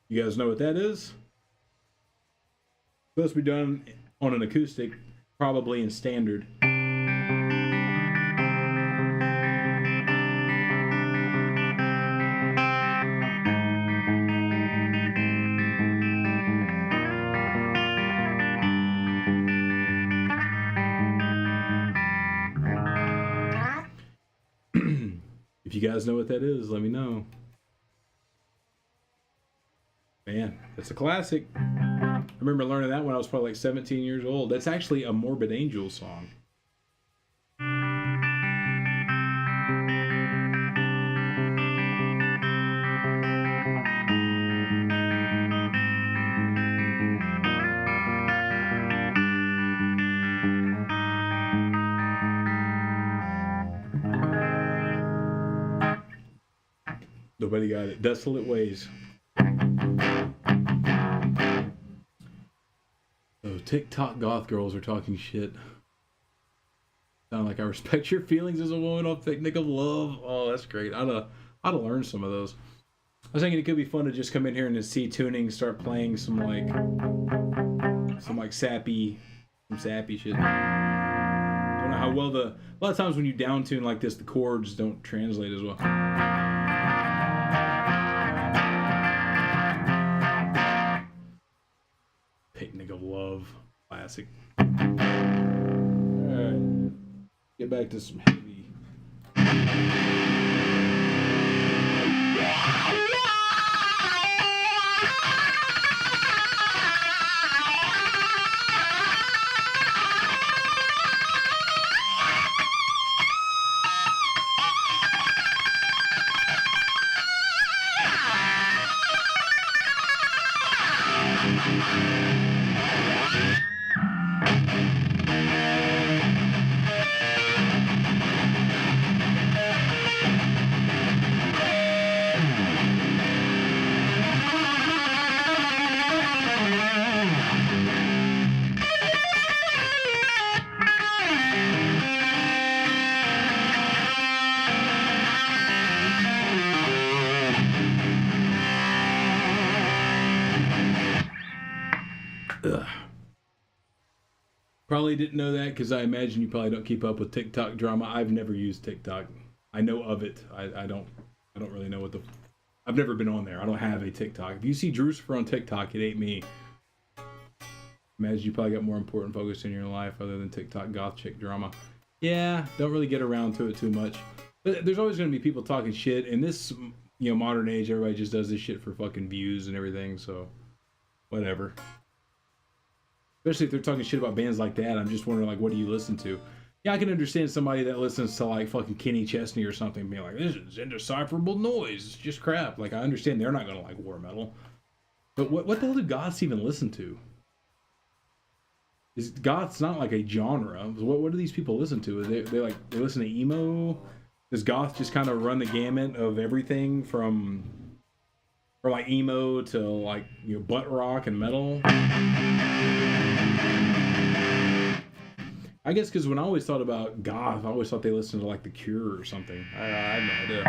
You guys know what that is? Supposed to be done on an acoustic, probably in standard. If you guys know what that is, let me know. Man, that's a classic. I remember learning that when I was probably like 17 years old. That's actually a Morbid Angel song. Nobody got it. Desolate Ways. Oh, TikTok goth girls are talking shit. Sound like I respect your feelings as a woman on Picnic of Love. Oh, that's great. I'd have learned some of those. I was thinking it could be fun to just come in here and see tuning, start playing some sappy shit. Don't know how well a lot of times when you down tune like this, the chords don't translate as well. Picnic of Love, classic. All right, get back to some heavy. Probably didn't know that because I imagine you probably don't keep up with TikTok drama. I've never used TikTok. I know of it. I don't really know what the. I've never been on there. I don't have a TikTok. If you see Drewcifixion on TikTok, it ain't me. Imagine you probably got more important focus in your life other than TikTok goth chick drama. Yeah, don't really get around to it too much. But there's always going to be people talking shit. In this, modern age, everybody just does this shit for fucking views and everything. So, whatever. Especially if they're talking shit about bands like that. I'm just wondering, like, what do you listen to? Yeah, I can understand somebody that listens to, like, fucking Kenny Chesney or something being like, this is indecipherable noise. It's just crap. Like, I understand they're not going to like war metal. But what the hell do goths even listen to? Goth's not like a genre. What do these people listen to? They listen to emo? Does goth just kind of run the gamut of everything from like emo to like butt rock and metal? I guess because when I always thought about goth, I always thought they listened to like The Cure or something. I have no idea.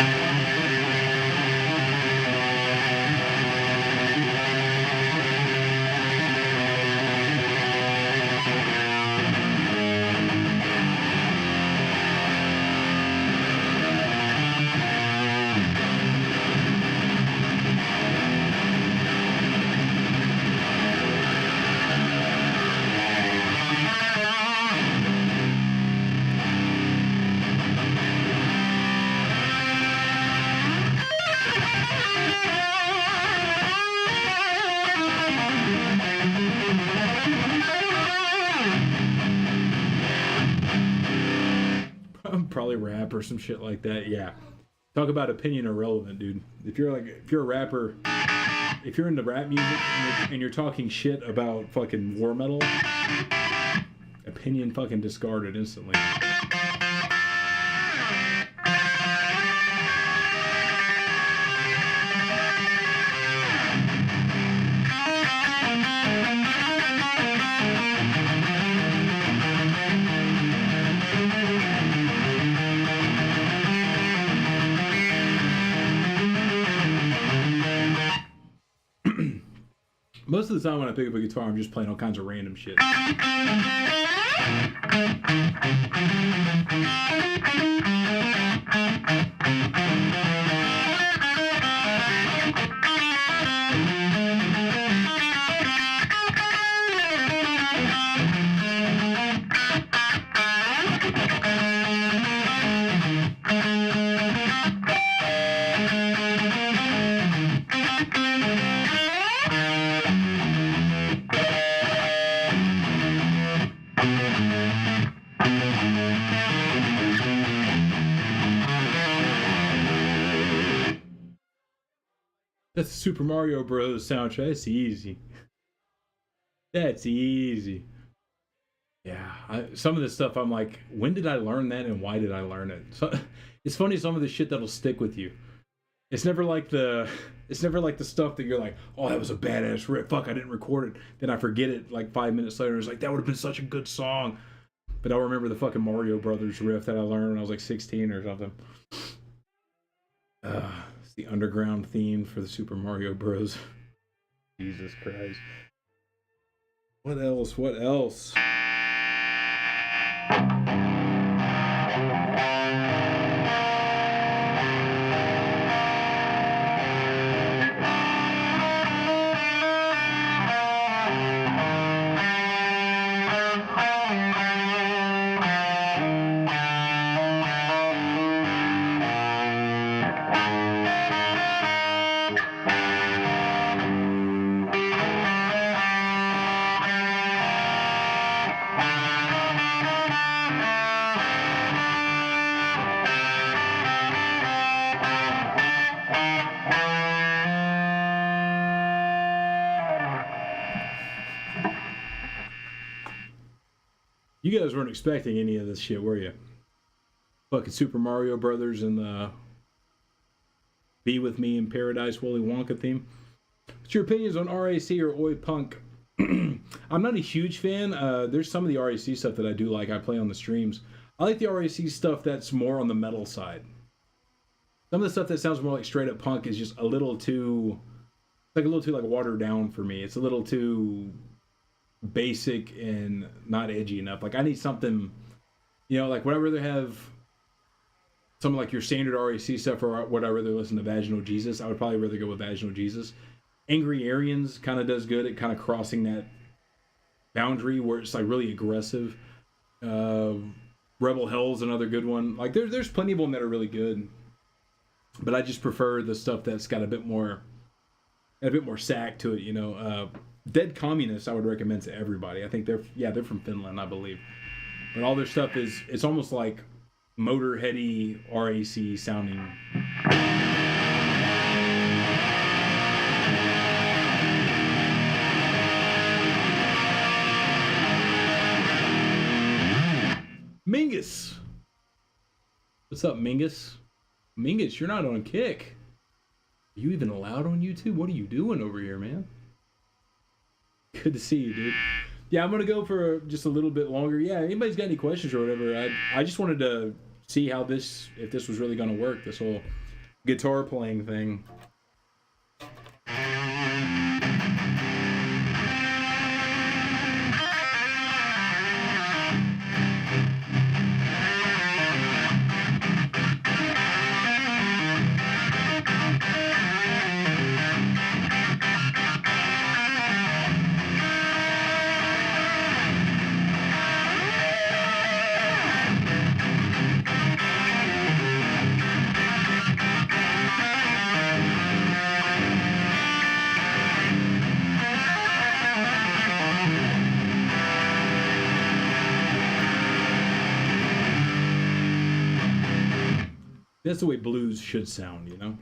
Probably rap or some shit like that. Yeah. Talk about opinion irrelevant, dude. If you're a rapper, if you're into rap music and you're talking shit about fucking war metal, opinion fucking discarded instantly. Most of the time when I pick up a guitar, I'm just playing all kinds of random shit. That's the Super Mario Bros. Soundtrack. That's easy. That's easy. Yeah, some of this stuff I'm like, when did I learn that and why did I learn it? So, it's funny, some of the shit that'll stick with you. It's never like the stuff that you're like, oh, that was a badass riff. Fuck, I didn't record it. Then I forget it like 5 minutes later. It's like, that would have been such a good song. But I'll remember the fucking Mario Brothers riff that I learned when I was like 16 or something. It's the underground theme for the Super Mario Bros. Jesus Christ. What else? What else? You guys weren't expecting any of this shit, were you? Fucking Super Mario Brothers and the Be With Me in Paradise Willy Wonka theme. What's your opinions on RAC or Oi Punk? I'm not a huge fan. There's some of the RAC stuff that I do like. I play on the streams. I like the RAC stuff that's more on the metal side. Some of the stuff that sounds more like straight up punk is just a little too watered down for me. It's a little too basic and not edgy enough. Like, I need something, like, would I rather have something like your standard RAC stuff, or would I rather listen to Vaginal Jesus? I would probably rather go with Vaginal Jesus. Angry Aryans kind of does good at kind of crossing that boundary where it's like really aggressive. Rebel Hell's another good one. Like, there's plenty of them that are really good, but I just prefer the stuff that's got a bit more sack to it. Dead Communists I would recommend to everybody. I think they're from Finland, I believe. But all their stuff it's almost like Motorheady RAC sounding. Mingus! What's up, Mingus? Mingus, you're not on Kick. Are you even allowed on YouTube? What are you doing over here, man? Good to see you, dude. Yeah, I'm gonna go for just a little bit longer. Yeah, anybody's got any questions or whatever? I just wanted to see if this was really gonna work, this whole guitar playing thing. That's the way blues should sound, you know?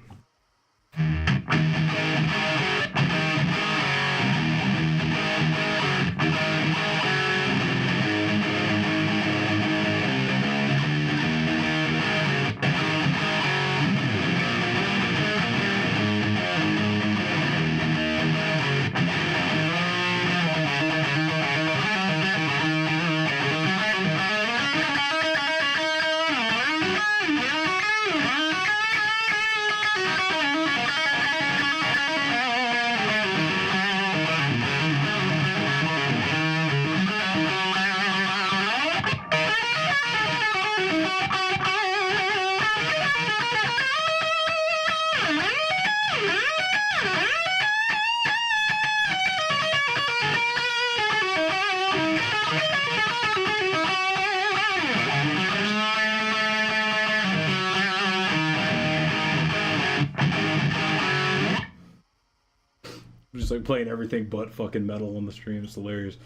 Just like playing everything but fucking metal on the stream. It's hilarious.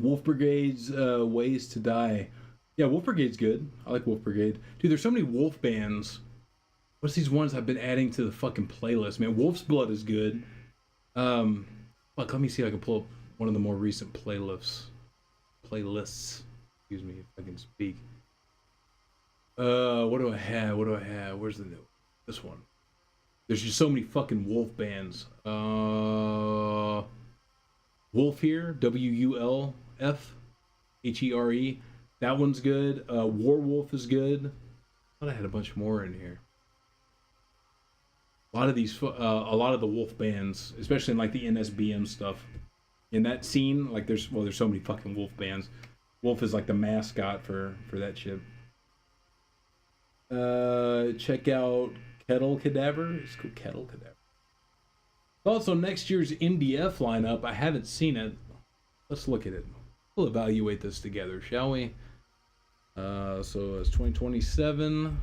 Wolf Brigade's Ways to Die. Yeah, Wolf Brigade's good. I like Wolf Brigade. Dude, there's so many Wolf bands. What's these ones I've been adding to the fucking playlist, man? Wolf's Blood is good. Fuck, let me see if I can pull up one of the more recent playlists. Excuse me if I can speak. What do I have? Where's the new? This one. There's just so many fucking Wolf bands. Wolf here, WULF, HERE. That one's good. Warwolf is good. I thought I had a bunch more in here. A lot of these, a lot of the Wolf bands, especially in like the NSBM stuff, in that scene, like there's so many fucking Wolf bands. Wolf is like the mascot for that shit. Check out Kettle Cadaver. It's called Kettle Cadaver. Also, next year's MDF lineup. I haven't seen it. Let's look at it. We'll evaluate this together, shall we? So it's 2027.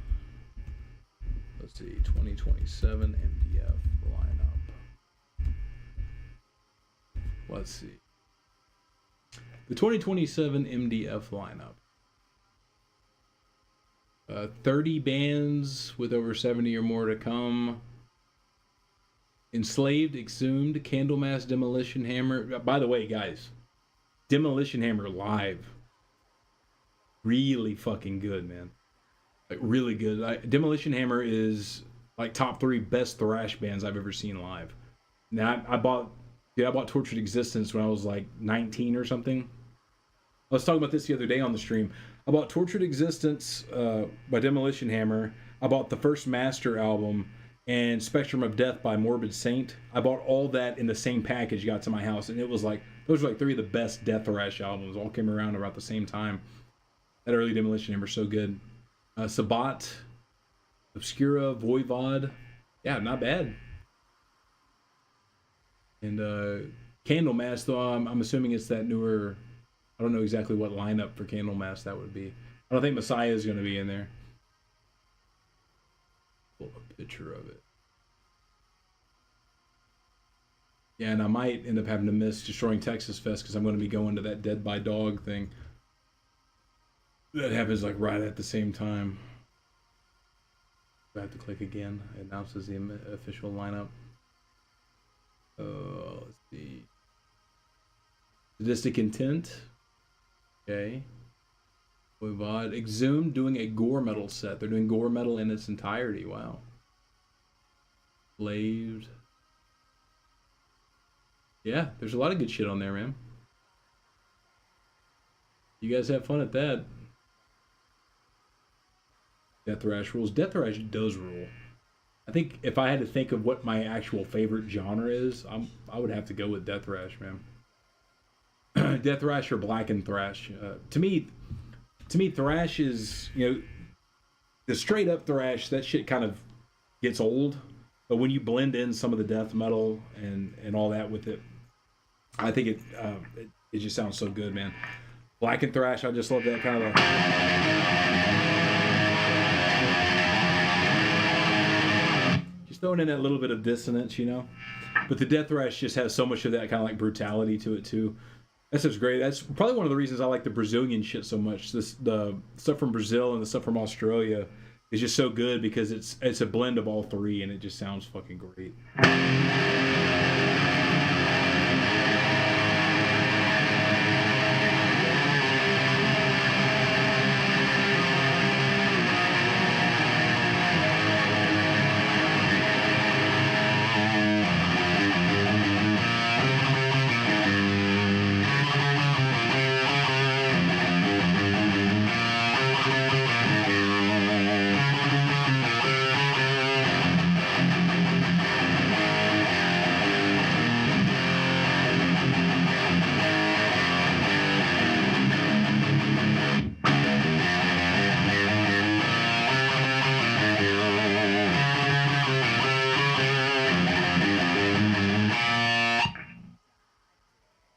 Let's see, 2027 MDF lineup. Let's see. The 2027 MDF lineup. 30 bands with over 70 or more to come. Enslaved, Exhumed, Candlemass, Demolition Hammer. By the way, guys, Demolition Hammer live. Really fucking good, man. Like, really good. Demolition Hammer is like top 3 best thrash bands I've ever seen live. Now, I bought Tortured Existence when I was like 19 or something. I was talking about this the other day on the stream. I bought Tortured Existence by Demolition Hammer. I bought the first Master album and Spectrum of Death by Morbid Saint. I bought all that in the same package, got to my house, and it was like, those were like 3 of the best death thrash albums. All came around about the same time. That early Demolition Hammer, so good. Sabat, Obscura, Voivod. Yeah, not bad. And Candlemass, though, I'm assuming it's that newer. I don't know exactly what lineup for Candlemass that would be. I don't think Messiah is going to be in there. Pull a picture of it. Yeah, and I might end up having to miss Destroying Texas Fest because I'm going to be going to that Dead by Dog thing. That happens like right at the same time. I have to click again. It announces the official lineup. Let's see. Sadistic Intent. Okay. Voivod. Exhumed doing a gore metal set. They're doing gore metal in its entirety. Wow. Slaved. Yeah, there's a lot of good shit on there, man. You guys have fun at that. Death Thrash rules. Death Thrash does rule. I think if I had to think of what my actual favorite genre is, I would have to go with Death Thrash, man. Death Thrash or Blackened Thrash. To me, Thrash is, you know, the straight up Thrash. That shit kind of gets old, but when you blend in some of the death metal and all that with it, I think it just sounds so good, man. Blackened Thrash, I just love that kind of just throwing in that little bit of dissonance, you know. But the Death Thrash just has so much of that kind of like brutality to it too. That's just great. That's probably one of the reasons I like the Brazilian shit so much. The stuff from Brazil and the stuff from Australia is just so good because it's a blend of all three, and it just sounds fucking great.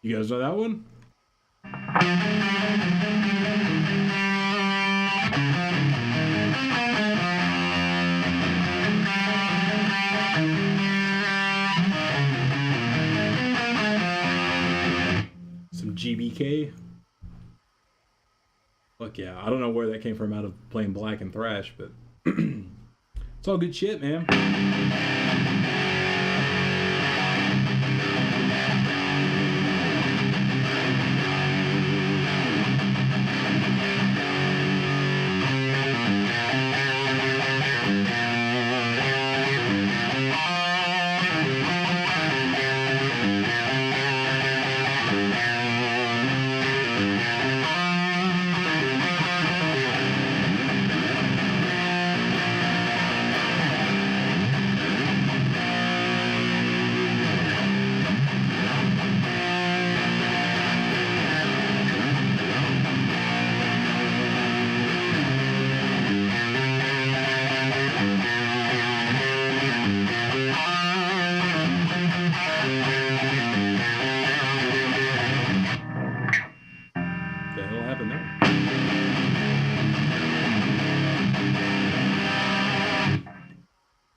You guys know that one? Some GBK. Fuck yeah. I don't know where that came from out of playing Black and Thrash, but it's all good shit, man.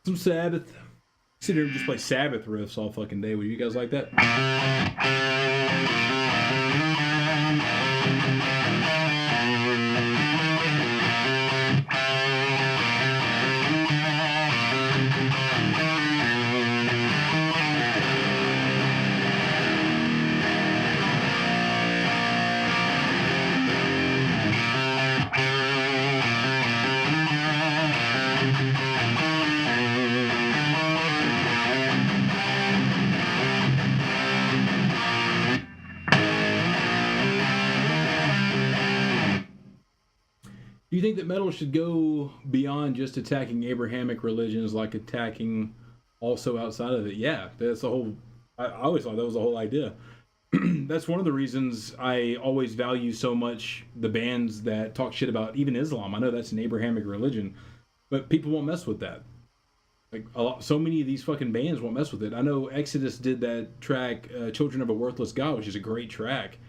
Some Sabbath. Sit here and just play Sabbath riffs all fucking day. Would you guys like that? Do you think that metal should go beyond just attacking Abrahamic religions, like attacking also outside of it? Yeah, that's the whole. I always thought that was the whole idea. That's one of the reasons I always value so much the bands that talk shit about even Islam. I know that's an Abrahamic religion, but people won't mess with that. Like so many of these fucking bands won't mess with it. I know Exodus did that track, "Children of a Worthless God," which is a great track.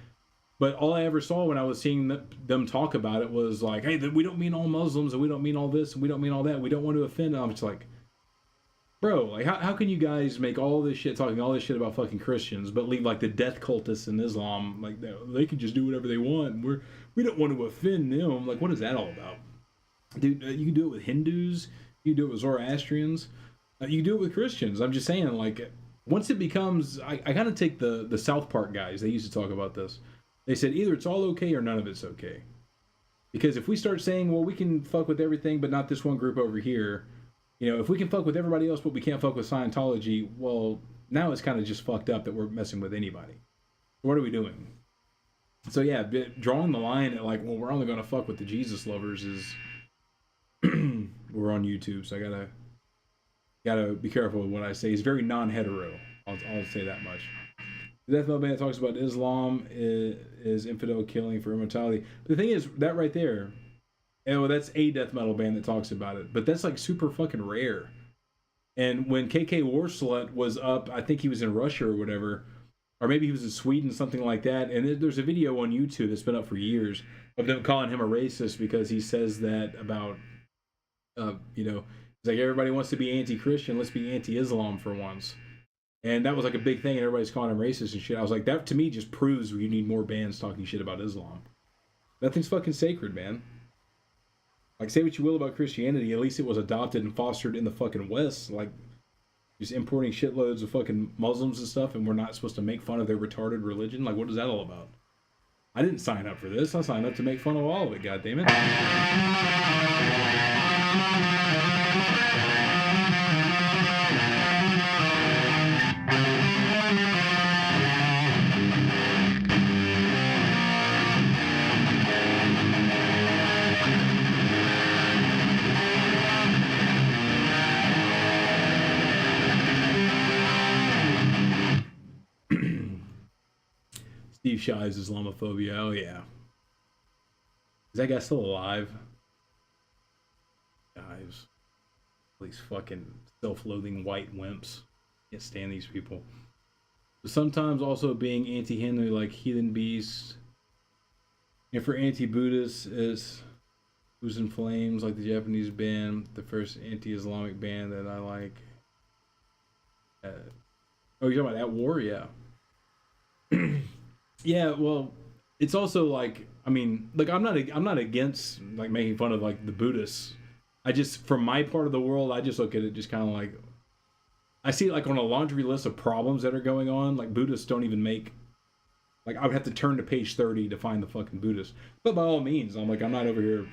But all I ever saw when I was seeing them talk about it was like, hey, we don't mean all Muslims, and we don't mean all this, and we don't mean all that. We don't want to offend. And I'm just like, bro, like, how can you guys make all this shit, talking all this shit about fucking Christians, but leave, like, the death cultists in Islam, like, they can just do whatever they want. We don't want to offend them. Like, what is that all about? Dude, you can do it with Hindus. You can do it with Zoroastrians. You can do it with Christians. I'm just saying, like, once it becomes... I kind of take the South Park guys. They used to talk about this. They said either it's all okay or none of it's okay. Because if we start saying, well, we can fuck with everything but not this one group over here, you know, if we can fuck with everybody else but we can't fuck with Scientology, well, now it's kind of just fucked up that we're messing with anybody. What are we doing? So yeah, drawing the line at like, well, we're only going to fuck with the Jesus lovers is... We're on YouTube, so I gotta be careful with what I say. He's very non-hetero. I'll say that much. The death metal band talks about Islam is infidel killing for immortality. But the thing is, that right there, that's a death metal band that talks about it. But that's like super fucking rare. And when KK Warslut was up, I think he was in Russia or whatever, or maybe he was in Sweden, something like that. And there's a video on YouTube that's been up for years of them calling him a racist because he says that about, you know, it's like everybody wants to be anti-Christian, let's be anti-Islam for once. And that was like a big thing, and everybody's calling him racist and shit. I was like, that to me just proves you need more bands talking shit about Islam. That thing's fucking sacred, man. Like, say what you will about Christianity, at least it was adopted and fostered in the fucking West. Like, just importing shitloads of fucking Muslims and stuff, and we're not supposed to make fun of their retarded religion. Like, what is that all about? I didn't sign up for this. I signed up to make fun of all of it, goddammit. Steve Shives Islamophobia. Oh, yeah. Is that guy still alive? Guys. These fucking self-loathing white wimps. Can't stand these people. But sometimes also being anti-Hindu like heathen beasts. And for anti-Buddhists is Who's in Flames, like the Japanese band, the first anti-Islamic band that I like. Oh, you're talking about At War? Yeah. Yeah, well, it's also like, I mean, like I'm not against like making fun of like the Buddhists. I just, from my part of the world, I just look at it just kind of like, I see it like on a laundry list of problems that are going on. Like Buddhists don't even make, like I would have to turn to page 30 to find the fucking Buddhists. But by all means, I'm not over here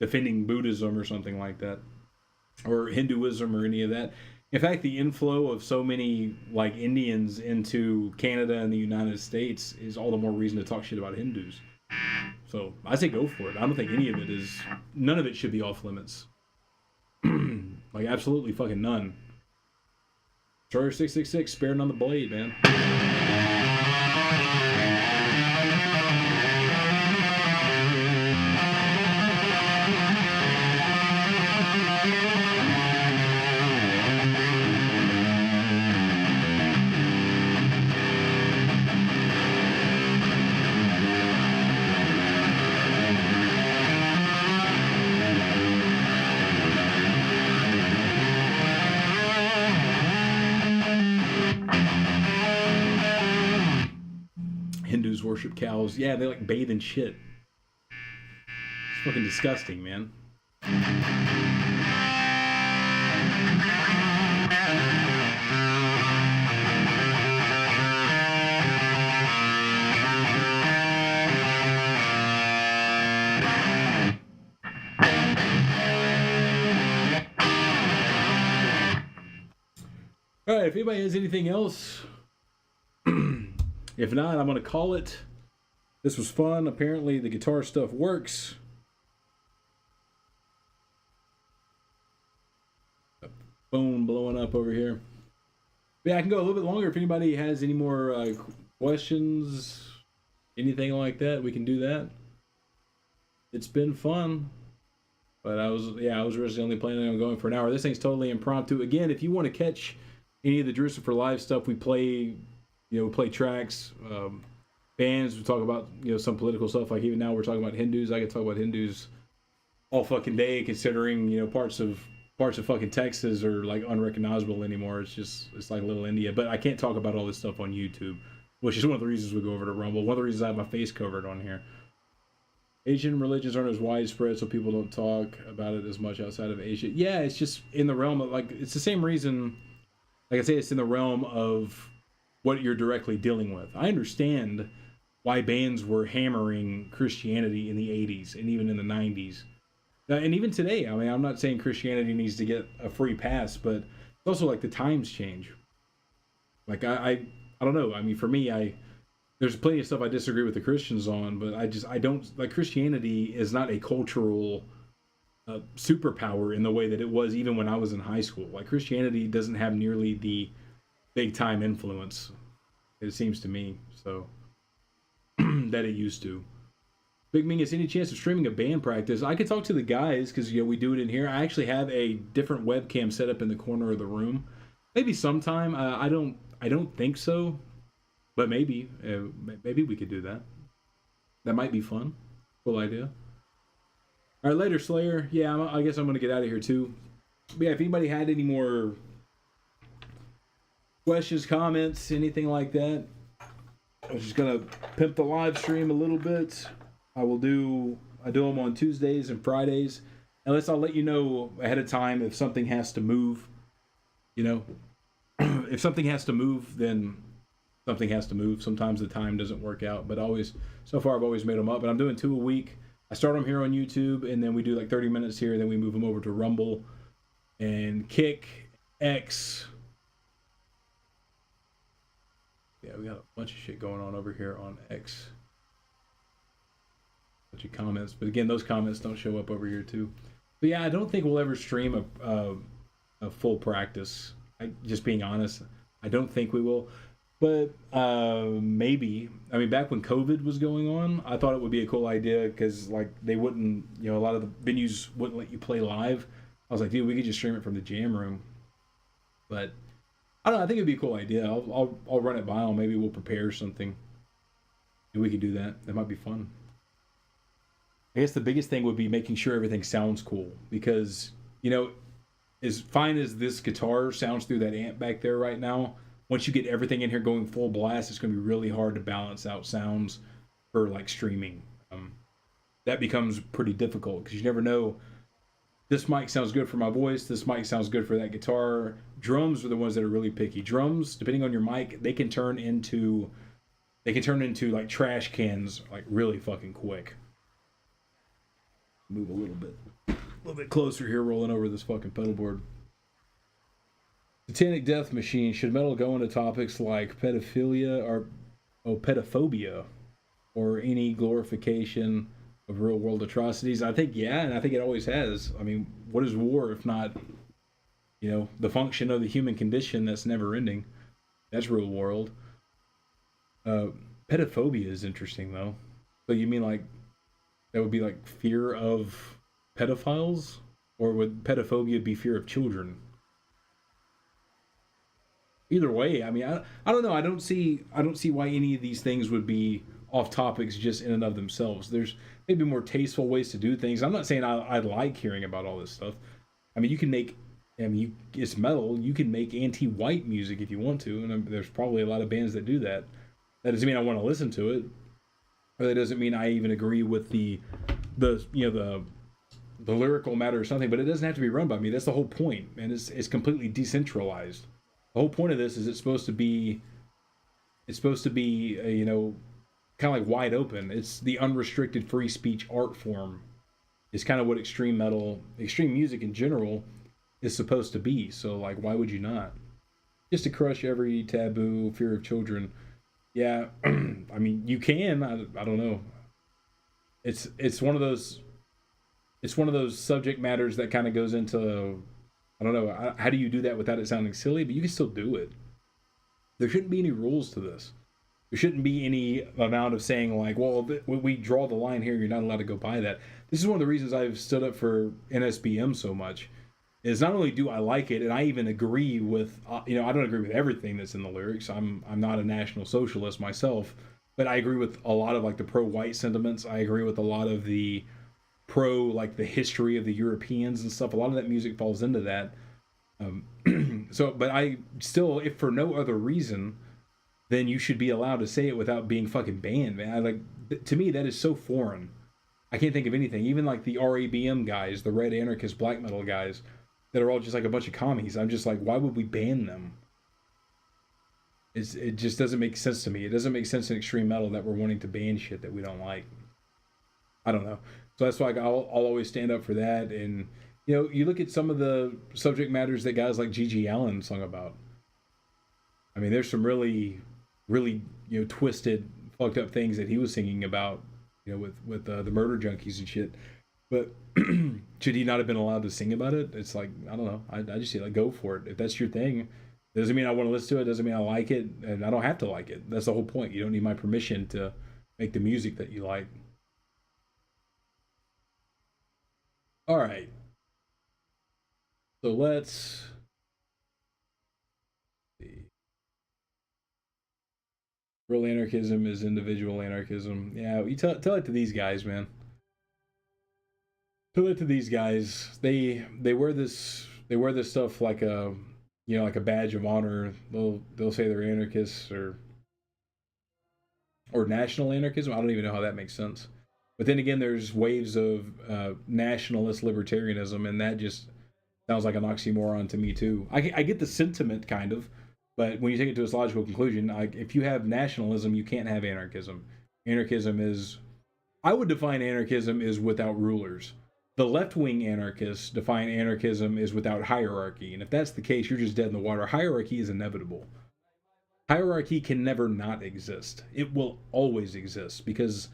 defending Buddhism or something like that, or Hinduism or any of that. In fact, the inflow of so many like Indians into Canada and the United States is all the more reason to talk shit about Hindus. So I say go for it. I don't think any of it is, none of it should be off limits. Like absolutely fucking none. Destroyer 666, sparing on the blade, man. Hindus worship cows. Yeah, they like bathe in shit. It's fucking disgusting, man. All right, if anybody has anything else, if not, I'm going to call it. This was fun. Apparently, the guitar stuff works. A phone blowing up over here. But yeah, I can go a little bit longer if anybody has any more questions, anything like that. We can do that. It's been fun. But I was originally only planning on going for an hour. This thing's totally impromptu. Again, if you want to catch any of the Drewcifixion live stuff, we play. We play tracks, bands. We talk about some political stuff. Like even now, we're talking about Hindus. I could talk about Hindus all fucking day, considering parts of fucking Texas are like unrecognizable anymore. It's like little India. But I can't talk about all this stuff on YouTube, which is one of the reasons we go over to Rumble. One of the reasons I have my face covered on here. Asian religions aren't as widespread, so people don't talk about it as much outside of Asia. Yeah, it's just in the realm of like it's the same reason. Like I say, it's in the realm of what you're directly dealing with. I understand why bands were hammering Christianity in the 80s and even in the 90s. And even today, I mean, I'm not saying Christianity needs to get a free pass, but it's also like the times change. Like, I don't know. I mean, for me, there's plenty of stuff I disagree with the Christians on, but I don't, like, Christianity is not a cultural superpower in the way that it was even when I was in high school. Like, Christianity doesn't have nearly the big time influence, it seems to me, so that it used to. Big Mingus, any chance of streaming a band practice? I could talk to the guys because we do it in here. I actually have a different webcam set up in the corner of the room. Maybe sometime. I don't think so, but maybe we could do that. That might be fun. Cool idea. All right, later, Slayer. Yeah, I guess I'm gonna get out of here too. But yeah, if anybody had any more questions, comments, anything like that, I was just gonna pimp the live stream a little bit. I do them on Tuesdays and Fridays unless I'll let you know ahead of time if something has to move. You know, if something has to move, then something has to move. Sometimes the time doesn't work out, but always, so far I've always made them up. And I'm doing 2 a week. I start them here on YouTube, and then we do like 30 minutes here, then we move them over to Rumble and Kick, X. Yeah, we got a bunch of shit going on over here on X. Bunch of comments, but again, those comments don't show up over here too. But yeah, I don't think we'll ever stream a full practice. Just being honest, I don't think we will. But maybe. I mean, back when COVID was going on, I thought it would be a cool idea because like they wouldn't, you know, a lot of the venues wouldn't let you play live. I was like, dude, we could just stream it from the jam room. But I don't know. I think it'd be a cool idea. I'll run it by them. Maybe we'll prepare something. And we could do that. That might be fun. I guess the biggest thing would be making sure everything sounds cool because, you know, as fine as this guitar sounds through that amp back there right now, once you get everything in here going full blast, it's going to be really hard to balance out sounds for like streaming. That becomes pretty difficult because you never know. This mic sounds good for my voice. This mic sounds good for that guitar. Drums are the ones that are really picky. Drums, depending on your mic, they can turn into like trash cans like really fucking quick. Move a little bit closer here, rolling over this fucking pedal board. Satanic Death Machine. Should metal go into topics like pedophilia or pedophobia or any glorification of real world atrocities? I think yeah, and I think it always has. I mean, what is war if not, you know, the function of the human condition that's never ending? That's real world. Pedophobia is interesting though. So you mean like that would be like fear of pedophiles, or would pedophobia be fear of children? Either way, I mean, I don't know. I don't see why any of these things would be off topics just in and of themselves. There's maybe more tasteful ways to do things. I'm not saying I like hearing about all this stuff. I mean, you can make, I mean, it's metal. You can make anti-white music if you want to, and there's probably a lot of bands that do that. That doesn't mean I want to listen to it, or that doesn't mean I even agree with the you know the lyrical matter or something. But it doesn't have to be run by me. That's the whole point, and it's completely decentralized. The whole point of this is it's supposed to be you know, kind of like wide open. It's the unrestricted free speech art form is kind of what extreme metal, extreme music in general is supposed to be. So like, why would you not? Just to crush every taboo, fear of children. Yeah, I mean, you can. I don't know. It's one of those subject matters that kind of goes into, I don't know, how do you do that without it sounding silly? But you can still do it. There shouldn't be any rules to this. There shouldn't be any amount of saying like, well, we draw the line here, you're not allowed to go by that. This is one of the reasons I've stood up for NSBM so much, is not only do I like it, and I even agree with, you know, I don't agree with everything that's in the lyrics. I'm not a National Socialist myself, but I agree with a lot of like the pro-white sentiments. I agree with a lot of the pro, like the history of the Europeans and stuff. A lot of that music falls into that. So, but I still, if for no other reason, then you should be allowed to say it without being fucking banned, man. To me, that is so foreign. I can't think of anything. Even like the RABM guys, the Red Anarchist Black Metal guys, that are all just like a bunch of commies. I'm just like, why would we ban them? It just doesn't make sense to me. It doesn't make sense in extreme metal that we're wanting to ban shit that we don't like. I don't know. So that's why I'll always stand up for that. And, you know, you look at some of the subject matters that guys like G.G. Allin sung about. I mean, there's some really, really, you know, twisted, fucked up things that he was singing about, you know, with the murder junkies and shit. But should he not have been allowed to sing about it? It's like, I don't know. I just say, like, go for it. If that's your thing, it doesn't mean I want to listen to it. Doesn't mean I like it. And I don't have to like it. That's the whole point. You don't need my permission to make the music that you like. All right. So let's see. Real anarchism is individual anarchism. Yeah, you tell it to these guys, man. Tell it to these guys. They wear this stuff like a, you know, like a badge of honor. They'll say they're anarchists or national anarchism. I don't even know how that makes sense. But then again, there's waves of nationalist libertarianism, and that just sounds like an oxymoron to me too. I get the sentiment kind of, but when you take it to its logical conclusion, if you have nationalism, you can't have anarchism. Anarchism is, I would define anarchism is without rulers. The left-wing anarchists define anarchism is without hierarchy, and if that's the case, you're just dead in the water. Hierarchy is inevitable. Hierarchy can never not exist. It will always exist because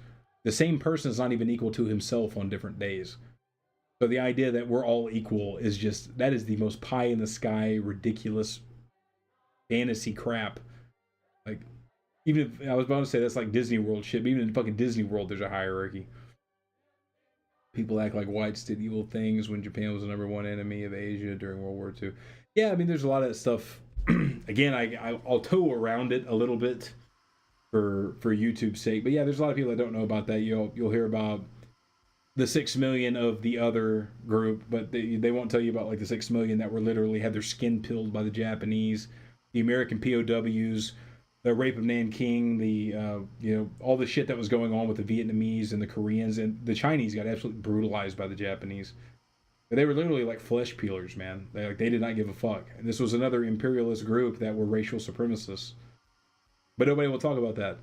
the same person is not even equal to himself on different days. So the idea that we're all equal is just, that is the most pie in the sky, ridiculous fantasy crap. Like, even if I was about to say that's like Disney World shit, but even in fucking Disney World, there's a hierarchy. People act like whites did evil things when Japan was the #1 enemy of Asia during World War II. Yeah, I mean, there's a lot of that stuff. Again, I'll toe around it a little bit for YouTube's sake. But yeah, there's a lot of people that don't know about that. You'll hear about the 6 million of the other group, but they won't tell you about like the 6 million that were literally had their skin peeled by the Japanese, the American POWs, the rape of Nanking, the all the shit that was going on with the Vietnamese and the Koreans, and the Chinese got absolutely brutalized by the Japanese. But they were literally like flesh peelers, man. They did not give a fuck. And this was another imperialist group that were racial supremacists. But nobody will talk about that.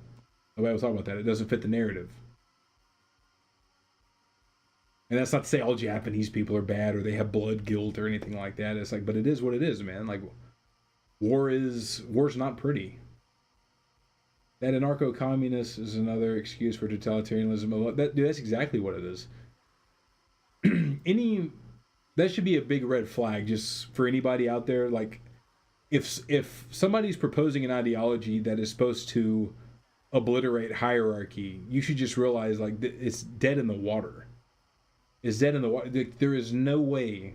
Nobody will talk about that. It doesn't fit the narrative. And that's not to say all Japanese people are bad or they have blood guilt or anything like that. It's like, but it is what it is, man. Like, war's not pretty. That anarcho-communist is another excuse for totalitarianism. That's exactly what it is. That should be a big red flag just for anybody out there. Like, if somebody's proposing an ideology that is supposed to obliterate hierarchy, you should just realize, like, it's dead in the water. It's dead in the water. There is no way,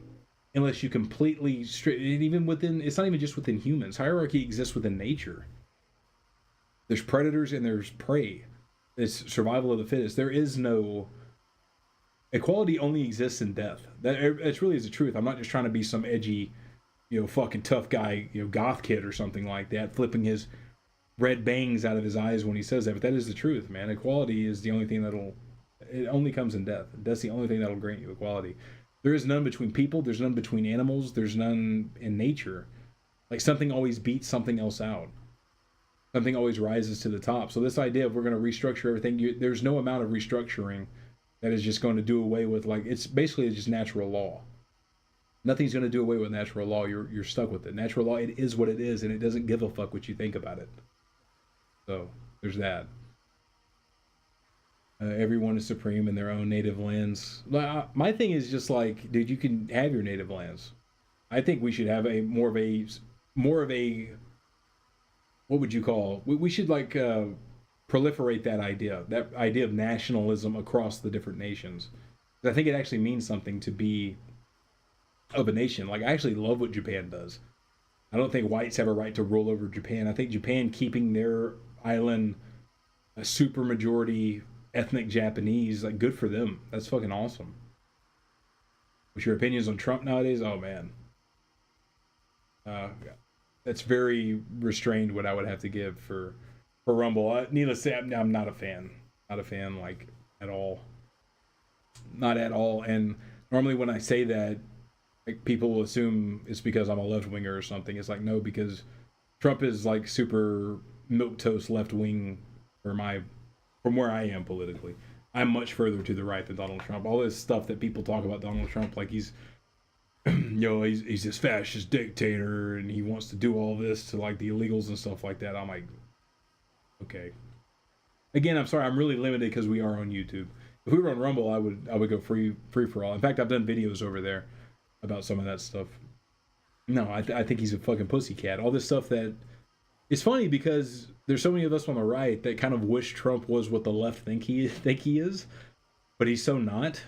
unless you completely even within, it's not even just within humans. Hierarchy exists within nature. There's predators and there's prey. It's survival of the fittest. There is no equality. Only exists in death. That's really is the truth. I'm not just trying to be some edgy, fucking tough guy, goth kid or something like that, flipping his red bangs out of his eyes when he says that. But that is the truth, man. Equality is the only thing it only comes in death. That's the only thing that'll grant you equality. There is none between people. There's none between animals. There's none in nature. Like, something always beats something else out. Something always rises to the top. So this idea of we're going to restructure everything, there's no amount of restructuring that is just going to do away with, like, it's basically just natural law. Nothing's going to do away with natural law. You're stuck with it. Natural law, it is what it is, and it doesn't give a fuck what you think about it. So there's that. Everyone is supreme in their own native lands. My thing is just like, dude, you can have your native lands. I think we should have more of a what would you call? We should like proliferate that idea of nationalism across the different nations. I think it actually means something to be of a nation. Like, I actually love what Japan does. I don't think whites have a right to rule over Japan. I think Japan keeping their island a super majority ethnic Japanese, like, good for them. That's fucking awesome. What's your opinions on Trump nowadays? Oh man, that's very restrained what I would have to give for Rumble. Needless to say, I'm not a fan. Not a fan, like, at all. Not at all. And normally when I say that, like, people will assume it's because I'm a left winger or something. It's like, no, because Trump is like super milquetoast left wing from where I am politically. I'm much further to the right than Donald Trump. All this stuff that people talk about Donald Trump, like he's he's this fascist dictator and he wants to do all this to like the illegals and stuff like that. I'm like, okay. Again, I'm sorry, I'm really limited because we are on YouTube. If we were on Rumble, I would go free for all. In fact, I've done videos over there about some of that stuff. No, I think he's a fucking pussycat. All this stuff that, it's funny because there's so many of us on the right that kind of wish Trump was what the left think he is, but he's so not.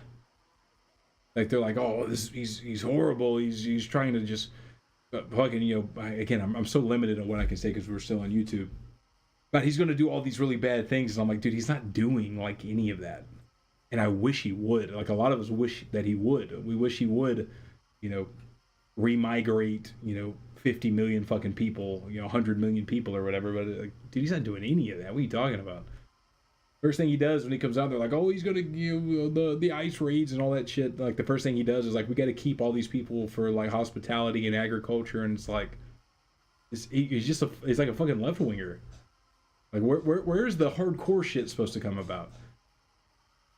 Like, they're like, oh, he's horrible. He's trying to just fucking, again, I'm so limited on what I can say because we're still on YouTube. But he's going to do all these really bad things. And I'm like, dude, he's not doing like any of that. And I wish he would. Like, a lot of us wish that he would. We wish he would, remigrate, 50 million fucking people, 100 million people or whatever. But like, dude, he's not doing any of that. What are you talking about? First thing he does when he comes out, they're like, "Oh, he's gonna give the ice raids and all that shit." Like the first thing he does is like, "We got to keep all these people for like hospitality and agriculture," and it's like, he's like a fucking left winger. Like where's the hardcore shit supposed to come about?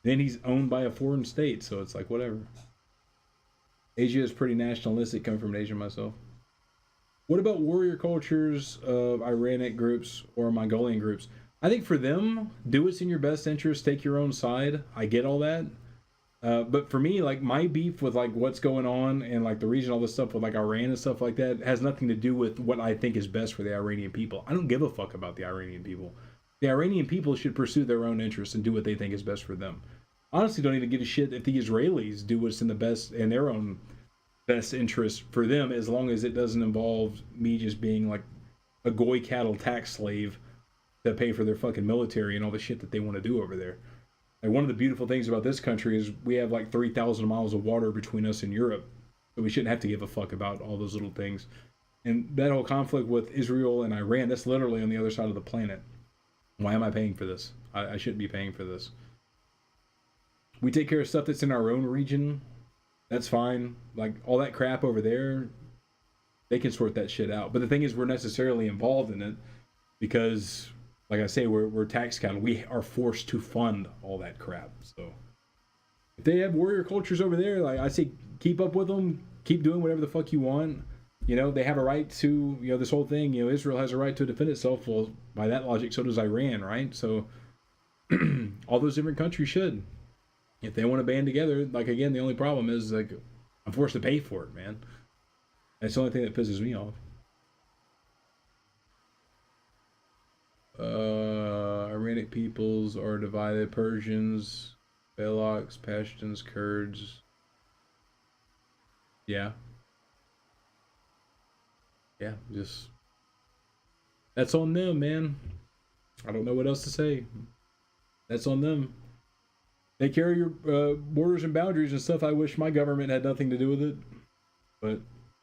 Then he's owned by a foreign state, so it's like whatever. Asia is pretty nationalistic, coming from Asia myself. What about warrior cultures of Iranic groups or Mongolian groups? I think for them, do what's in your best interest, take your own side. I get all that. But for me, like my beef with like what's going on and like the reason all this stuff with like Iran and stuff like that has nothing to do with what I think is best for the Iranian people. I don't give a fuck about the Iranian people. The Iranian people should pursue their own interests and do what they think is best for them. Honestly, don't even give a shit if the Israelis do what's in the best in their own best interest for them, as long as it doesn't involve me just being like a goy cattle tax slave that pay for their fucking military and all the shit that they want to do over there. Like one of the beautiful things about this country is we have like 3,000 miles of water between us and Europe, so we shouldn't have to give a fuck about all those little things. And that whole conflict with Israel and Iran, that's literally on the other side of the planet. Why am I paying for this? I shouldn't be paying for this. We take care of stuff that's in our own region. That's fine. Like all that crap over there, they can sort that shit out. But the thing is, we're necessarily involved in it because, like I say, we're tax cattle. We are forced to fund all that crap. So if they have warrior cultures over there, like I say, keep up with them. Keep doing whatever the fuck you want. You know, they have a right to, you know, this whole thing, you know, Israel has a right to defend itself. Well, by that logic, so does Iran, right? So all those different countries should. If they want to band together, like again, the only problem is like I'm forced to pay for it, man. That's the only thing that pisses me off. Iranic peoples are divided: Persians, Balochs, Pashtuns, Kurds. Yeah. Yeah, just that's on them, man. I don't know what else to say. That's on them. They carry your borders and boundaries and stuff. I wish my government had nothing to do with it, but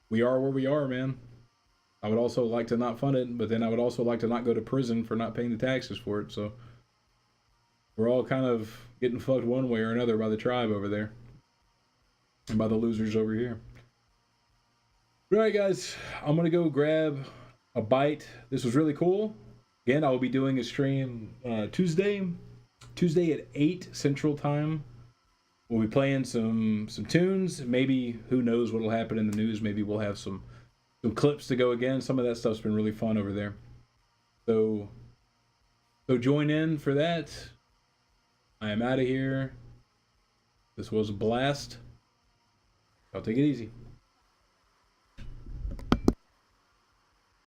we are where we are, man. I would also like to not fund it, but then I would also like to not go to prison for not paying the taxes for it. So we're all kind of getting fucked one way or another by the tribe over there and by the losers over here. All right, guys, I'm gonna go grab a bite. This was really cool. Again, I will be doing a stream Tuesday at 8 Central Time. We'll be playing some tunes. Maybe, who knows what'll happen in the news. Maybe we'll have some clips to go again. Some of that stuff's been really fun over there. So join in for that. I am out of here. This was a blast. I'll take it easy.